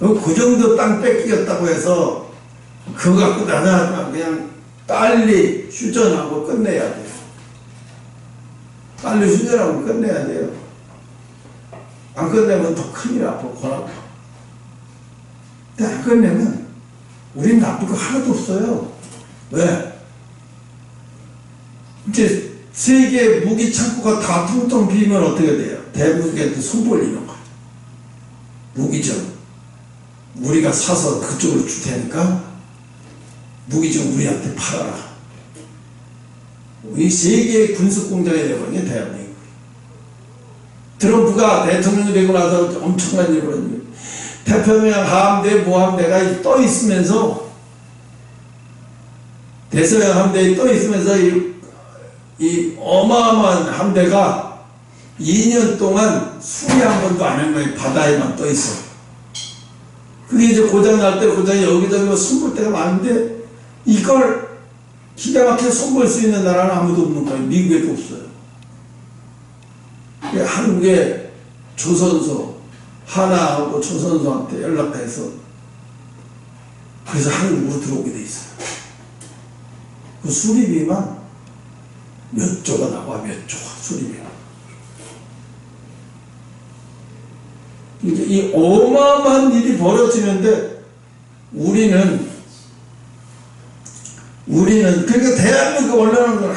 그 정도 땅 뺏기겠다고 해서 그거 갖고 나나 그냥 빨리 휴전하고 끝내야 돼요. 빨리 휴전하고 끝내야 돼요. 안 끝내면 더 큰일 아파, 고나고. 근데 안 끝내면 우린 나쁠 거 하나도 없어요. 왜? 이제 세계 무기 창고가 다 텅텅 비면 어떻게 돼요? 대북한테 손 벌리는 거예요. 무기점. 우리가 사서 그쪽으로 줄 테니까 무기점 우리한테 팔아라. 이 세계의 군수공장이 되어버린 게 대한민국. 트럼프가 대통령이 되고 나서 엄청난 일을 했는데 태평양 함대, 모함대가 떠 있으면서 대서양 함대에 떠 있으면서 이 어마어마한 함대가 2년 동안 수리 한 번도 안 한 거예요. 바다에만 떠 있어. 그게 이제 고장 날 때 고장이 여기저기 손볼 때가 많은데 이걸 기가 막히게 손볼 수 있는 나라는 아무도 없는 거예요. 미국에도 없어요. 한국의 조선소, 하나하고 조선소한테 연락해서 그래서 한국으로 들어오게 돼 있어요. 그 수리비만 몇 조가 나와, 몇 조가 수리비가. 이제 이 어마어마한 일이 벌어지는데 우리는 그러니까 대한민국 원래는 건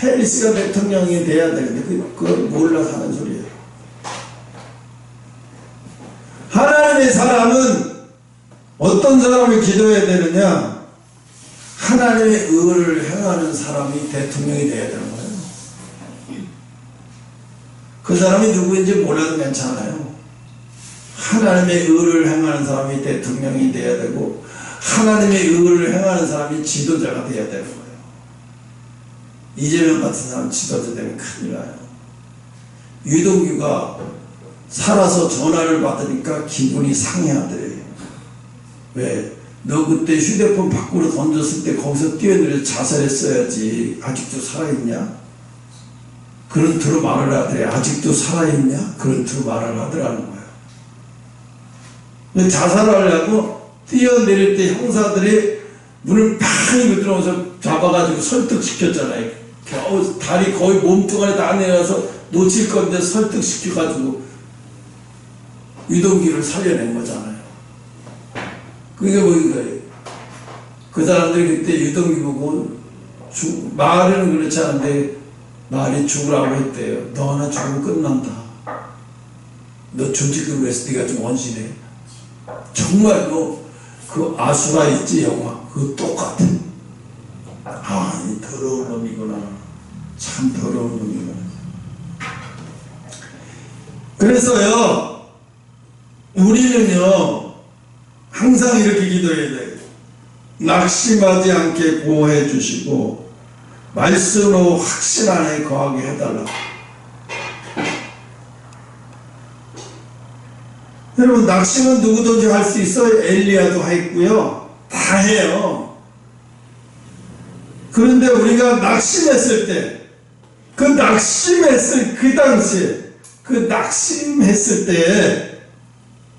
해리스가 대통령이 돼야 되는데 그걸 몰라서 하는 소리예요. 하나님의 사람은 어떤 사람을 기도해야 되느냐? 하나님의 의를 행하는 사람이 대통령이 돼야 되는 거예요. 그 사람이 누구인지 몰라도 괜찮아요. 하나님의 의를 행하는 사람이 대통령이 돼야 되고 하나님의 의를 행하는 사람이 지도자가 돼야 되는 거예요. 이재명 같은 사람 지도자 되면 큰일 나요. 유동규가 살아서 전화를 받으니까 기분이 상해하더래요. 왜? 너 그때 휴대폰 밖으로 던졌을 때 거기서 뛰어내려 자살했어야지. 아직도 살아있냐? 그런 투로 말을 하더래. 아직도 살아있냐? 그런 투로 말을 하더라는 거예요. 자살하려고 뛰어내릴 때 형사들이 문을 팍 이고 들어오면서 잡아가지고 설득시켰잖아요. 겨우 다리 거의 몸뚱아리 다 내려서 놓칠 건데 설득시켜가지고 유동규를 살려낸 거잖아요. 그게 뭐인가요? 그 사람들이 그때 유동규 보고 말은 그렇지 않은데 말이 죽으라고 했대요. 너 하나 죽으면 끝난다. 너 조직을 위해서 네가 좀 원신해. 정말 그 아수라 있지 영화 그거 똑같아. 아, 이 더러운 놈이구나. 참 더러운 놈이구나. 그래서요 우리는요 항상 이렇게 기도해야 돼요. 낙심하지 않게 보호해 주시고 말씀으로 확신 안에 거하게 해달라. 여러분 낙심은 누구든지 할 수 있어요. 엘리야도 했고요. 다 해요. 그런데 우리가 낙심했을 때 그 낙심했을 그 당시에 그 낙심했을 때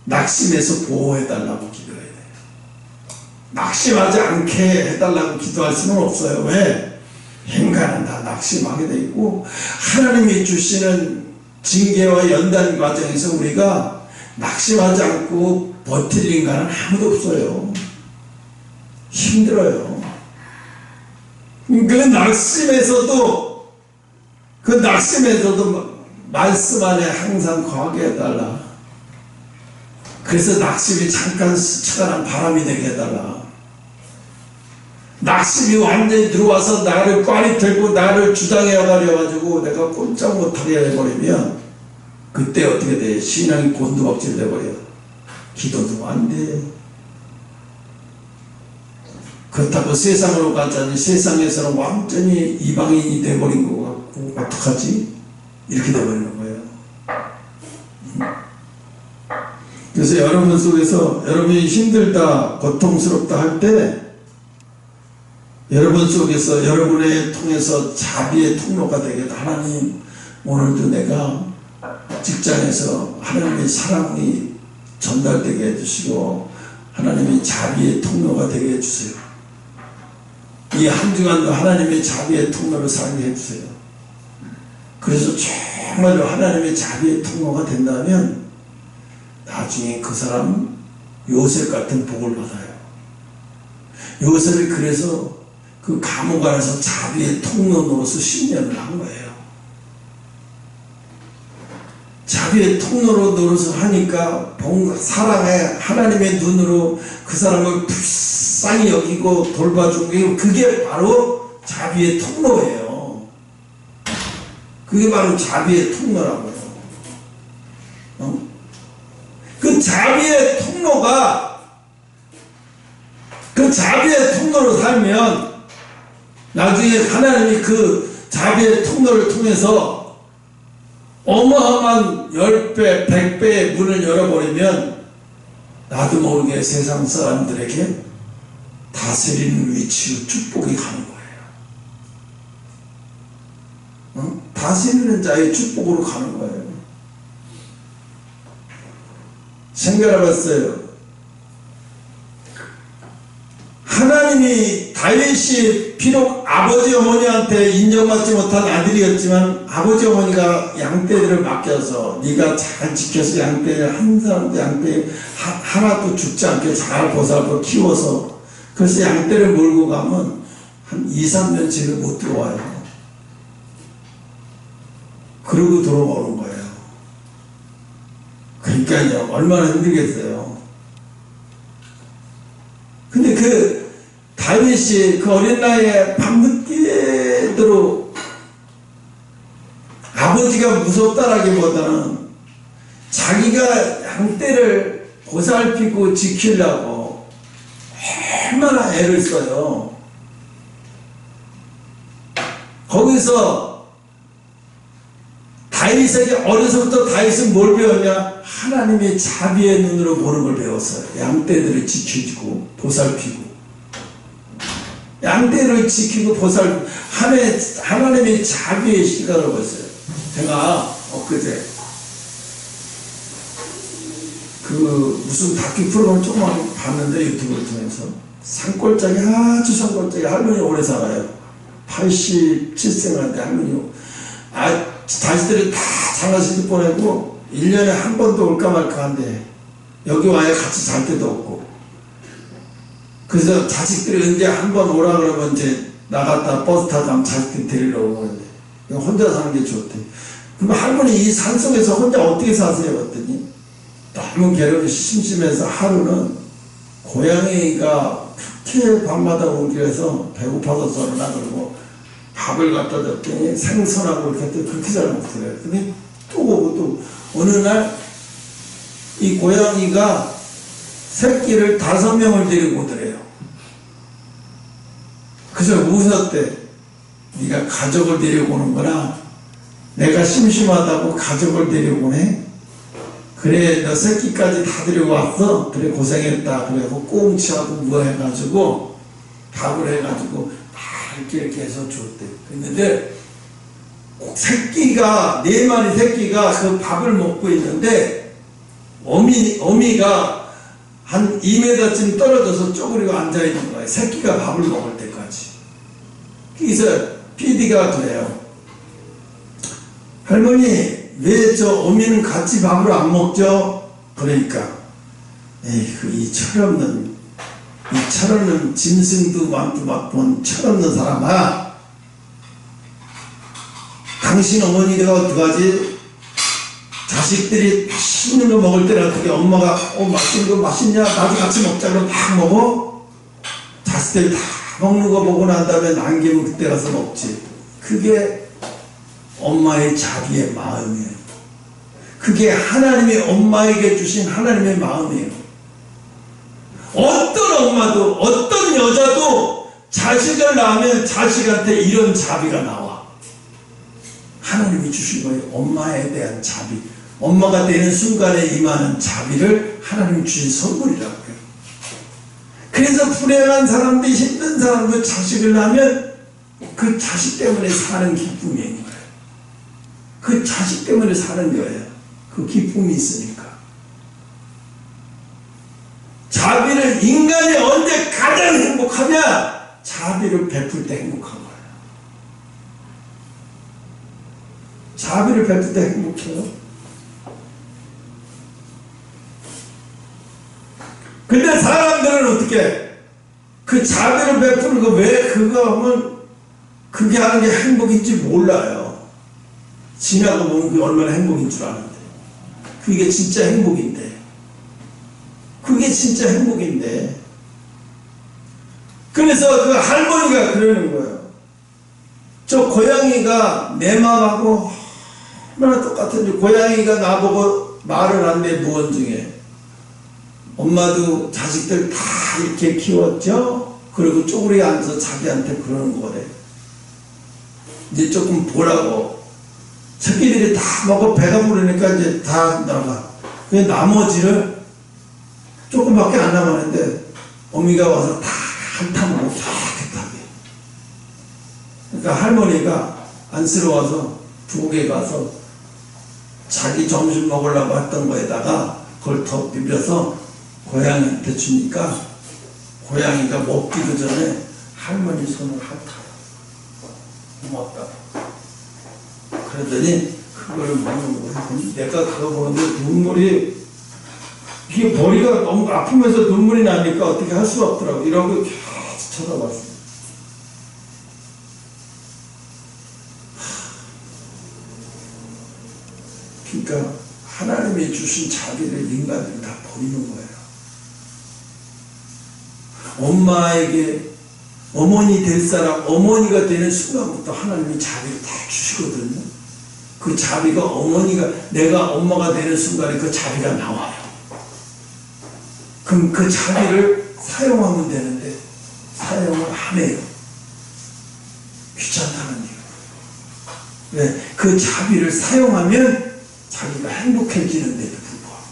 낙심해서 보호해달라고 기도해야 돼요. 낙심하지 않게 해달라고 기도할 수는 없어요. 왜? 인간은 다 낙심하게 돼 있고 하나님이 주시는 징계와 연단 과정에서 우리가 낙심하지 않고 버틸 인간은 아무도 없어요. 힘들어요. 그 낙심에서도 말씀 안에 항상 거하게 해달라. 그래서 낙심이 잠깐 스쳐가는 바람이 되게 해달라. 낙심이 완전히 들어와서 나를 꽈리 들고 나를 주장해가려 가지고 내가 꼼짝 못하게 해버리면 그때 어떻게 돼? 신앙이 곤두박질 돼버려. 기도도 안 돼. 그렇다고 세상으로 가자니 세상에서는 완전히 이방인이 돼버린 것 같고 어떡하지? 이렇게 돼버리는 거예요. 그래서 여러분 속에서 여러분이 힘들다 고통스럽다 할 때 여러분 속에서 여러분의 통해서 자비의 통로가 되겠다. 하나님 오늘도 내가 직장에서 하나님의 사랑이 전달되게 해주시고 하나님의 자비의 통로가 되게 해주세요. 이 한 주간도 하나님의 자비의 통로를 살게 해주세요. 그래서 정말로 하나님의 자비의 통로가 된다면 나중에 그 사람은 요셉 같은 복을 받아요. 요셉이 그래서 그 감옥 안에서 자비의 통로 노릇을 10년을 한 거예요. 자비의 통로로 노릇을 하니까 사랑의 하나님의 눈으로 그 사람을 불쌍히 여기고 돌봐준 게 그게 바로 자비의 통로예요. 그게 바로 자비의 통로라고요. 그 자비의 통로가 그 자비의 통로로 살면 나중에 하나님이 그 자비의 통로를 통해서 어마어마한 10배, 100배의 문을 열어버리면 나도 모르게 세상 사람들에게 다스리는 위치로 축복이 가는 거예요. 다스리는 자의 축복으로 가는 거예요. 생각해봤어요. 하나님이 다윗이 비록 아버지 어머니한테 인정받지 못한 아들이었지만 아버지 어머니가 양떼들을 맡겨서 네가 잘 지켜서 양떼를 한 사람도 양떼 하나도 죽지 않게 잘 보살펴 키워서 그래서 양떼를 몰고 가면 한 2, 3년 집에 못 들어와요. 그러고 들어오는 거예요. 그러니까요, 얼마나 힘들겠어요. 근데 그 다윗이 그 어린 나이에 밤늦게도록 아버지가 무섭다라기보다는 자기가 양떼를 보살피고 지키려고 얼마나 애를 써요. 거기서 다윗에게 어려서부터 다윗은 뭘 배웠냐? 하나님의 자비의 눈으로 보는 걸 배웠어요. 양떼들을 지켜주고 보살피고 양떼를 지키고 보살피고 하나님의 자비의 시간을 보였어요. 제가 엊그제 그 무슨 다큐 프로그램 조금 봤는데 유튜브를 통해서 산골짜기 아주 산골짜기 할머니 오래 살아요. 87세인데 할머니 자식들이 다 장가시집 보내고 1년에 한 번도 올까 말까 한데 여기 와야 같이 잘 때도 없고 그래서 자식들이 언제 한 번 오라 그러면 이제 나갔다 버스 타고 가면 자식들 데리러 오는데 혼자 사는 게 좋대. 그럼 할머니 이 산속에서 혼자 어떻게 사세요? 그랬더니 너무 괴롭고 심심해서 하루는 고양이가 그렇게 밤마다 오기로 해서 배고파서 저러나 그러고 밥을 갖다 줬더니 생선하고 이렇게 그렇게 잘 먹더래요. 근데 또 오고 또 어느 날 이 고양이가 새끼를 5명을 데리고 오더래요. 그래서 웃었대. 네가 가족을 데리고 오는구나. 내가 심심하다고 가족을 데리고 오네. 그래 너 새끼까지 다 데리고 왔어. 그래 고생했다. 그래서 꽁치하고 뭐 해가지고 밥을 해가지고 이렇게 해서 줬대. 그런데 새끼가 4마리 새끼가 그 밥을 먹고 있는데 어미가 한 2m쯤 떨어져서 쪼그리고 앉아있는 거예요. 새끼가 밥을 먹을 때까지. 그래서 PD가 그래요. 할머니 왜 저 어미는 같이 밥을 안 먹죠? 그러니까 에이그 이 철없는 짐승도 많고 맛본 철없는 사람아, 당신 어머니가 어떡하지? 자식들이 맛있는 거 먹을 때는 어떻게 엄마가 맛있는 거 맛있냐? 나도 같이 먹자 그러면 막 먹어? 자식들 다 먹는 거 보고 난 다음에 남기면 그때 가서 먹지. 그게 엄마의 자비의 마음이에요. 그게 하나님이 엄마에게 주신 하나님의 마음이에요. 어떤 엄마도 어떤 여자도 자식을 낳으면 자식한테 이런 자비가 나와. 하나님이 주신 거예요. 엄마에 대한 자비. 엄마가 되는 순간에 임하는 자비를 하나님이 주신 선물이라고요. 그래서 불행한 사람도 힘든 사람도 자식을 낳으면 그 자식 때문에 사는 기쁨이 있는 거예요. 그 자식 때문에 사는 거예요. 그 기쁨이 있으니까. 자비를 베풀 때 행복한 거예요. 자비를 베풀 때 행복해요. 근데 사람들은 어떻게 그 자비를 베푸는 거 왜 그거 하면 그게 하는 게 행복인지 몰라요. 지나고 보면 그게 얼마나 행복인 줄 아는데. 그게 진짜 행복인데. 그게 진짜 행복인데. 그래서 그 할머니가 그러는 거예요. 저 고양이가 내 마음하고 얼마나 똑같은지. 고양이가 나보고 말을 한대, 무언 중에. 엄마도 자식들 다 이렇게 키웠죠? 그리고 쪼그리에 앉아서 자기한테 그러는 거래. 이제 조금 보라고. 새끼들이 다 먹어 배가 부르니까 이제 다 나가. 그 나머지를 조금밖에 안 남았는데 어미가 와서 다 한탕으로 깨끗하게. 그러니까 할머니가 안쓰러워서 부엌에 가서 자기 점심 먹으려고 했던 거에다가 그걸 더 비벼서 고양이한테 주니까 고양이가 먹기도 전에 할머니 손을 핥아요. 고맙다. 그러더니 그걸 먹는 거예요. 내가 그거 보는데 눈물이, 이게 머리가 너무 아프면서 눈물이 나니까 어떻게 할 수가 없더라고. 이러고 계속 쳐다봤어요. 그러니까 하나님이 주신 자비를 인간들이 다 버리는 거예요. 엄마에게 어머니 될 사람, 어머니가 되는 순간부터 하나님이 자비를 다 주시거든요. 그 자비가 내가 엄마가 되는 순간에 그 자비가 나와요. 그럼 그 자비를 사용하면 되는데 사용을 안 해요. 귀찮다는 이유. 왜? 그 자비를 사용하면 자기가 행복해지는데도 불구하고.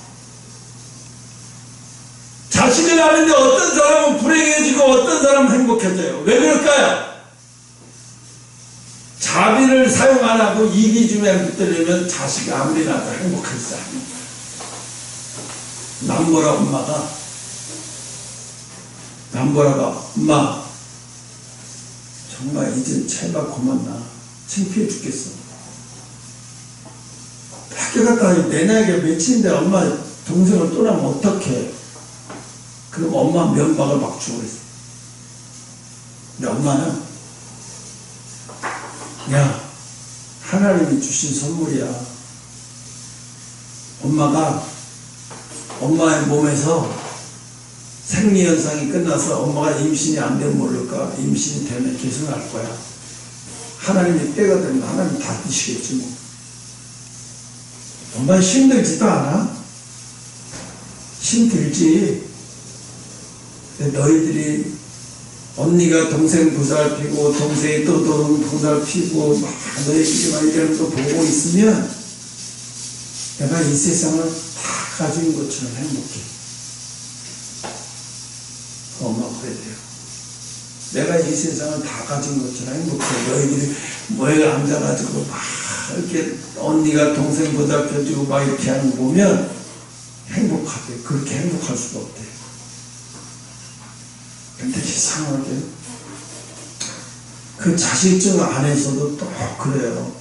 자식을 하는데 어떤 사람은 불행해지고 어떤 사람은 행복해져요. 왜 그럴까요? 자비를 사용 안 하고 이기주의에 붙들려면 자식이 아무리 나도 행복하지 않아요. 남보라 엄마가 엄마 정말 이제 제발 그만 나. 창피해 죽겠어. 학교 갔다 내 나이가 몇인데 엄마 동생을 떠나면 어떡해. 그럼 엄마 면박을 막 주고 있어. 근데 엄마는 야, 하나님이 주신 선물이야. 엄마가 엄마의 몸에서 생리현상이 끝나서 엄마가 임신이 안 되면 모를까? 임신이 되면 계속 할 거야. 하나님이 때가 되면 하나님 다 드시겠지 뭐. 엄마 힘들지도 않아? 힘들지. 너희들이 언니가 동생 보살피고 동생이 또 보살피고 막 너희들이 막 이러는 거 보고 있으면 내가 이 세상을 다 가진 것처럼 행복해. 엄마가 그래야 돼요. 내가 이 세상을 다 가진 것처럼 행복해. 너희들이 모여에 앉아가지고 막 이렇게 언니가 동생 보살펴주고 막 이렇게 하는 거 보면 행복하대. 그렇게 행복할 수가 없대. 근데 이상하게 그 자식중 안에서도 또 그래요.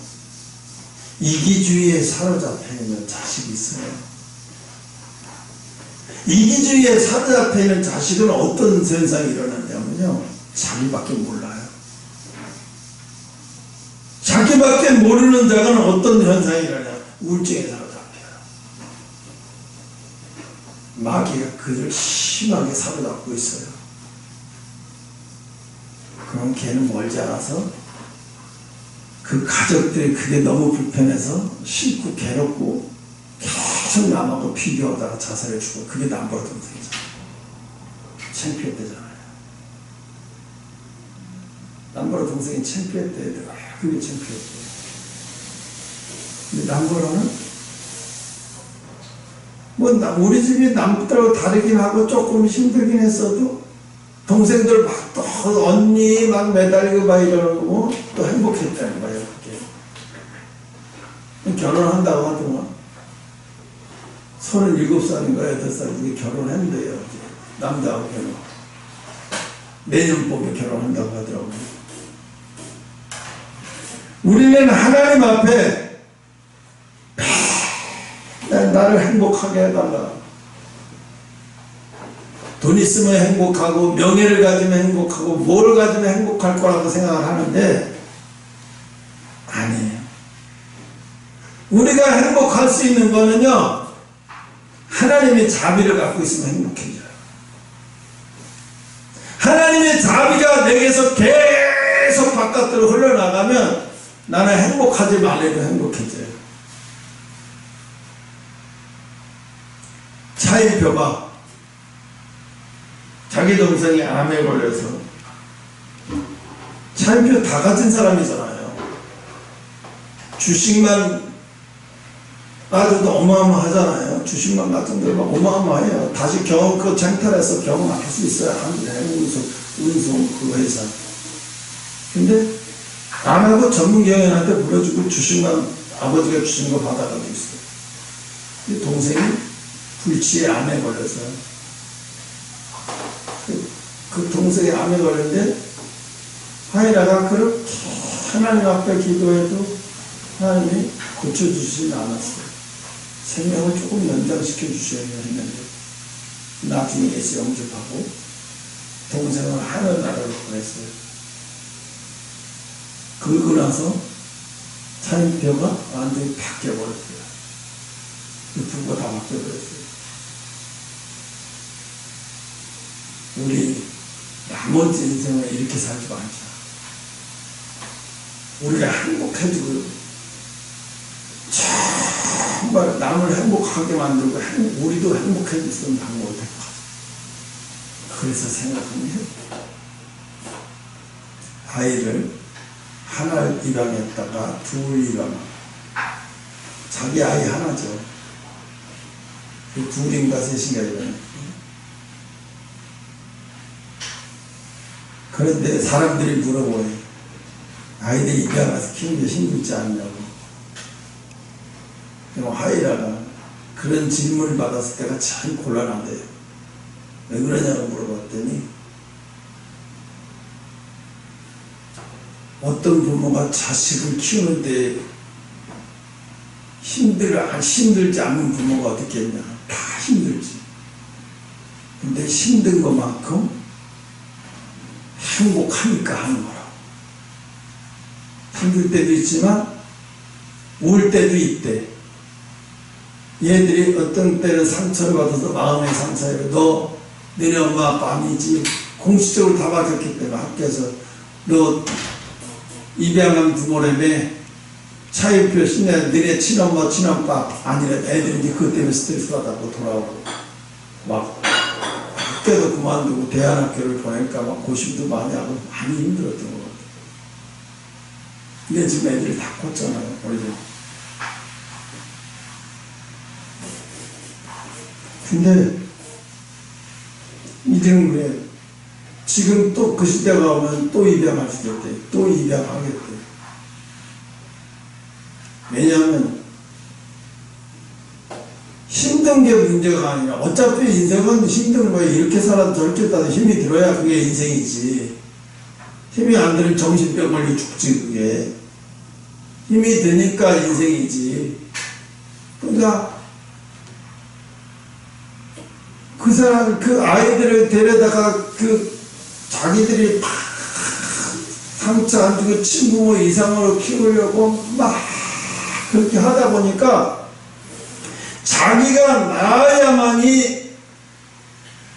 이기주의에 사로잡혀 있는 자식이 있어요. 이기주의에 사로잡혀 있는 자식은 어떤 현상이 일어나냐면요, 자기밖에 몰라요. 자기밖에 모르는 자는 어떤 현상이 일어나냐, 우울증에 사로잡혀요. 마귀가 그를 심하게 사로잡고 있어요. 그럼 걔는 뭘 잘아서 그 가족들이 그게 너무 불편해서 싫고 괴롭고 계속 남하고 비교하다가 자살해 주고, 그게 남보라 동생이잖아요. 창피했대잖아요. 남보라 동생이 창피했대. 그게 창피했대. 근데 남보라는 뭐 우리 집이 남들하고 다르긴 하고 조금 힘들긴 했어도 동생들 막 또 언니 막 매달리고 막 이러고 또 행복했다는 거예요. 그게 결혼한다고 하더만 37살인가 8살 이게 결혼했는데요. 남자하고 결혼. 내년 봄에 결혼한다고 하더라고요. 우리는 하나님 앞에 나를 행복하게 해달라. 돈 있으면 행복하고 명예를 가지면 행복하고 뭘 가지면 행복할 거라고 생각을 하는데 아니에요. 우리가 행복할 수 있는 거는요, 하나님의 자비를 갖고 있으면 행복해져요. 하나님의 자비가 내게서 계속 바깥으로 흘러나가면 나는 행복하지 말래도 행복해져요. 차인표가 자기 동생이 암에 걸려서, 차인표 다 가진 사람이잖아요. 주식만 가져도 어마어마하잖아요. 주식만 가진 데가 어마어마해요. 다시 그 쟁탈해서 경험할 수 있어요. 운송 그 회사. 근데 암하고 전문 경영한테 불러주고 주식만 아버지가 주신 거 받아가지고 있어요. 근데 동생이 불치에 암에 걸려서 그 동생이 암에 걸렸는데 하이라가 그렇게 하나님 앞에 기도해도 하나님이 고쳐주시진 않았어요. 생명을 조금 연장시켜 주셔야 했는데 나중에 예수 영접하고 동생을 하늘나라로 보냈어요. 그러고 나서 차인표가 완전히 바뀌어버렸어요. 부부가 다 바뀌어버렸어요. 우리 나머지 인생을 이렇게 살지 말자. 우리가 행복해지고 정말 남을 행복하게 만들고 우리도 행복해질 수 있는 방법을 될 것 같아요. 그래서 생각합니다. 아이를 하나를 입양했다가 둘 입양. 자기 아이 하나죠. 둘인가 셋인가 이러네. 그런데 사람들이 물어봐요. 아이들 입양해서 키우는 게 힘들지 않냐고. 하이라가 그런 질문을 받았을 때가 참 곤란한데요. 왜 그러냐고 물어봤더니 어떤 부모가 자식을 키우는데 힘들지 않은 부모가 어떻게 했냐. 다 힘들지. 근데 힘든 것만큼 행복하니까 하는 거라고. 힘들 때도 있지만 울 때도 있대. 얘들이 어떤 때는 상처를 받아서 마음의 상처예요. 너 너네 엄마 아빠 아니지. 공식적으로 다 밝혔기 때문에 학교에서 너 입양한 부모라며 차인표 신내 너네 친엄마 친아빠 아니라 애들이 이제 그것 때문에 스트레스 받아고 돌아오고 막 학교도 그만두고 대안학교를 보낼까 막 고심도 많이 하고 많이 힘들었던 것 같아요. 근데 지금 애들이 다 컸잖아요. 어리죠. 근데 이제는 그래. 지금 또 그 시대가 오면 또 입양할 수도 있대. 또 입양하겠대. 왜냐하면 힘든 게 문제가 아니라 어차피 인생은 힘든 거에 이렇게 살아도 저렇게 살아도 힘이 들어야 그게 인생이지. 힘이 안 들면 정신병 걸려 죽지 그게. 힘이 드니까 인생이지. 그러니까 그 사람, 그 아이들을 데려다가 자기들이 상처 안 주고 친부모 이상으로 키우려고 막 그렇게 하다 보니까 자기가 낳아야만이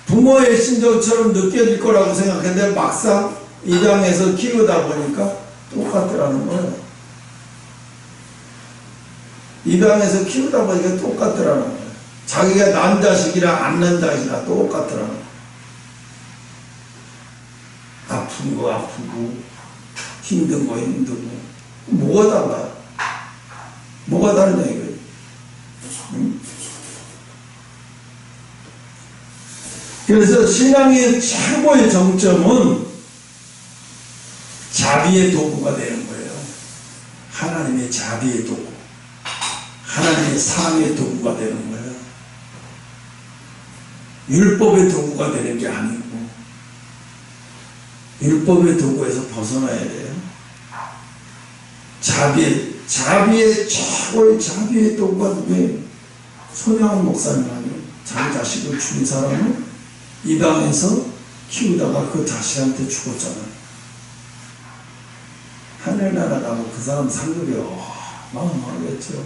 부모의 심정처럼 느껴질 거라고 생각했는데 막상 입양해서 키우다 보니까 똑같더라는 거예요. 입양해서 키우다 보니까 똑같더라는 거예요. 자기가 난 자식이랑 안 난 자식이랑 똑같더라는 거예요. 아픈 거 아프고 힘든 거 힘들고 뭐가 달라요? 뭐가 다르냐 이거예요. 그래서 신앙의 최고의 정점은 자비의 도구가 되는 거예요. 하나님의 자비의 도구, 하나님의 사랑의 도구가 되는 거예요. 율법의 도구가 되는 게 아니고 율법의 도구에서 벗어나야 돼요. 자비의 최고의 자비의 도구가 누구예요? 손양원 목사님 아니에요? 자기 자식을 죽인 사람은 이방에서 키우다가 그 자식한테 죽었잖아요. 하늘나라 가고 그 사람 상급이 어마어마하겠죠.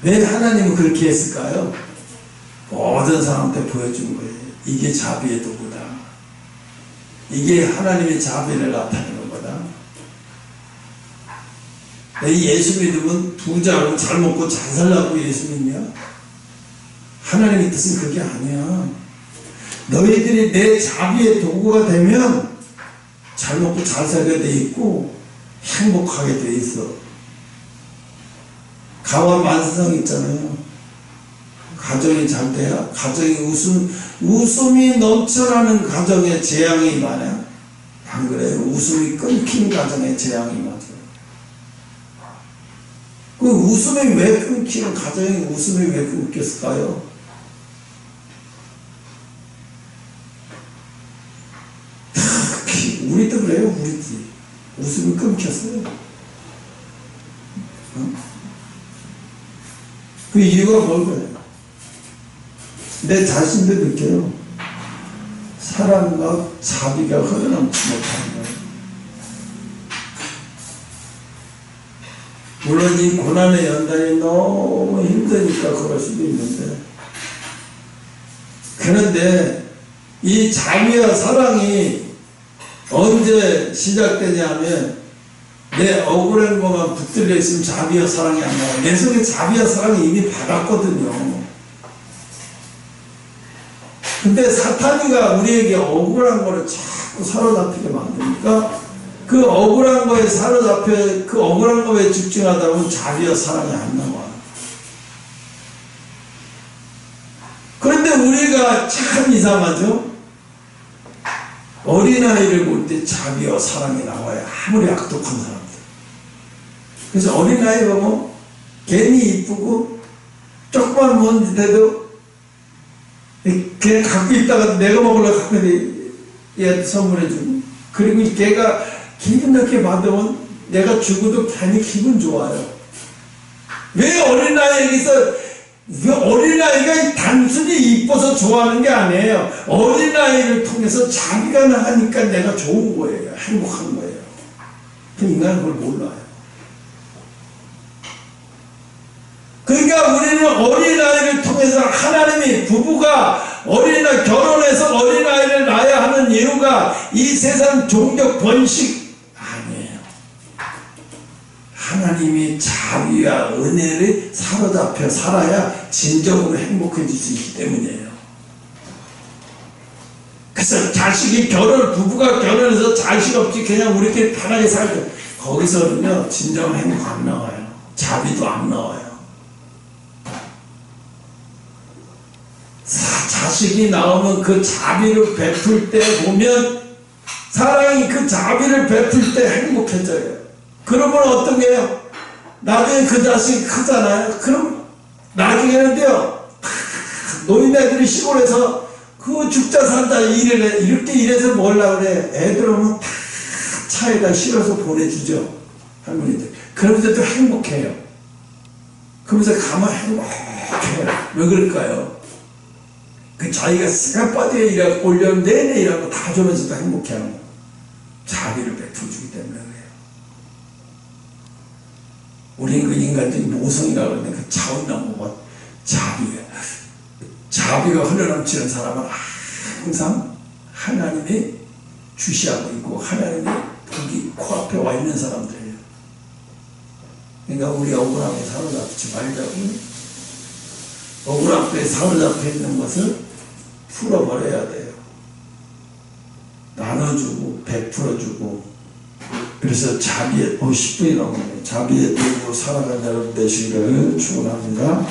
왜 하나님은 그렇게 했을까요? 모든 사람한테 보여준 거예요. 이게 자비의 도구다. 이게 하나님의 자비를 나타내는 거다. 예수 믿으면 부자로 잘 먹고 잘 살라고 예수 믿냐? 하나님의 뜻은 그게 아니야. 너희들이 내 자비의 도구가 되면 잘 먹고 잘 살게 돼 있고 행복하게 돼 있어. 가와 만성 있잖아요. 가정이 잘 돼야 가정이 웃음이 넘쳐나는 가정에 재앙이 많아요. 안 그래요? 웃음이 끊긴 가정에 재앙이 많아요. 그 웃음이 왜 끊기는 가정에 웃음이 왜 끊겼을까요? 특히 우리도 그래요. 우리도 웃음이 끊겼어요. 그 이유가 뭘까요? 내 자신도 느껴요. 사랑과 자비가 흘러넘지 못하는 거예요. 물론 이 고난의 연단이 너무 힘드니까 그럴 수도 있는데, 그런데 이 자비와 사랑이 언제 시작되냐면 내 억울한 것만 붙들려 있으면 자비와 사랑이 안 나와요. 내 속에 자비와 사랑이 이미 받았거든요. 근데 사탄이가 우리에게 억울한 거를 자꾸 사로잡히게 만드니까 그 억울한 거에 사로잡혀 그 억울한 거에 집중하다 보면 자비와 사랑이 안 나와. 그런데 우리가 참 이상하죠? 어린아이를 볼 때 자비와 사랑이 나와요. 아무리 악독한 사람들. 그래서 어린아이 보면 괜히 이쁘고 조그만 먼 데도 걔 갖고 있다가 내가 먹으려고 갖고 얘한테 선물해주고, 그리고 걔가 기분 좋게 받으면 내가 주고도 괜히 기분 좋아요. 왜 어린아이가 단순히 이뻐서 좋아하는 게 아니에요. 어린아이를 통해서 자기가 나가니까 내가 좋은 거예요. 행복한 거예요. 그 인간은 그걸 몰라요. 그러니까 우리는 어린아이를 통해서 하나님이 부부가 결혼해서 어린아이를 낳아야 하는 이유가 이 세상 종교 번식 아니에요. 하나님이 자비와 은혜를 사로잡혀 살아야 진정으로 행복해질 수 있기 때문이에요. 그래서 부부가 결혼해서 자식 없이 그냥 우리끼리 편하게 살고, 거기서는요 진정한 행복 안 나와요. 자비도 안 나와요. 자식이 나오면 그 자비를 베풀 때 보면, 사랑이 그 자비를 베풀 때 행복해져요. 그러면 어떤 게요? 나중에 그 자식이 크잖아요. 그럼 나중에는요, 노인네들이 시골에서 그 죽자 산다 이렇게 일해서 뭐라 그래? 애들 오면 다 차에다 실어서 보내주죠. 할머니들. 그러면서 또 행복해요. 그러면서 가만 행복해요. 왜 그럴까요? 그 자기가 스가빠디에 일하고 올려면 내내 일하고 다 주면서도 행복해하는 거예요. 자비를 베풀어주기 때문에 그래요. 우리는 그 인간적인 모성이라고 그러는데 그 차원나무가 자비가 흘러넘치는 사람은 항상 하나님이 주시하고 있고 하나님의 복이 코앞에 와 있는 사람들이에요. 그러니까 우리 억울함에 사로잡지 말자고. 억울함에 사로잡혀 있는 것을 풀어버려야 돼요. 나눠주고 베풀어주고. 그래서 10분이 넘어요. 자비의 도구로 살아가는 여러분 되시기를 축원합니다.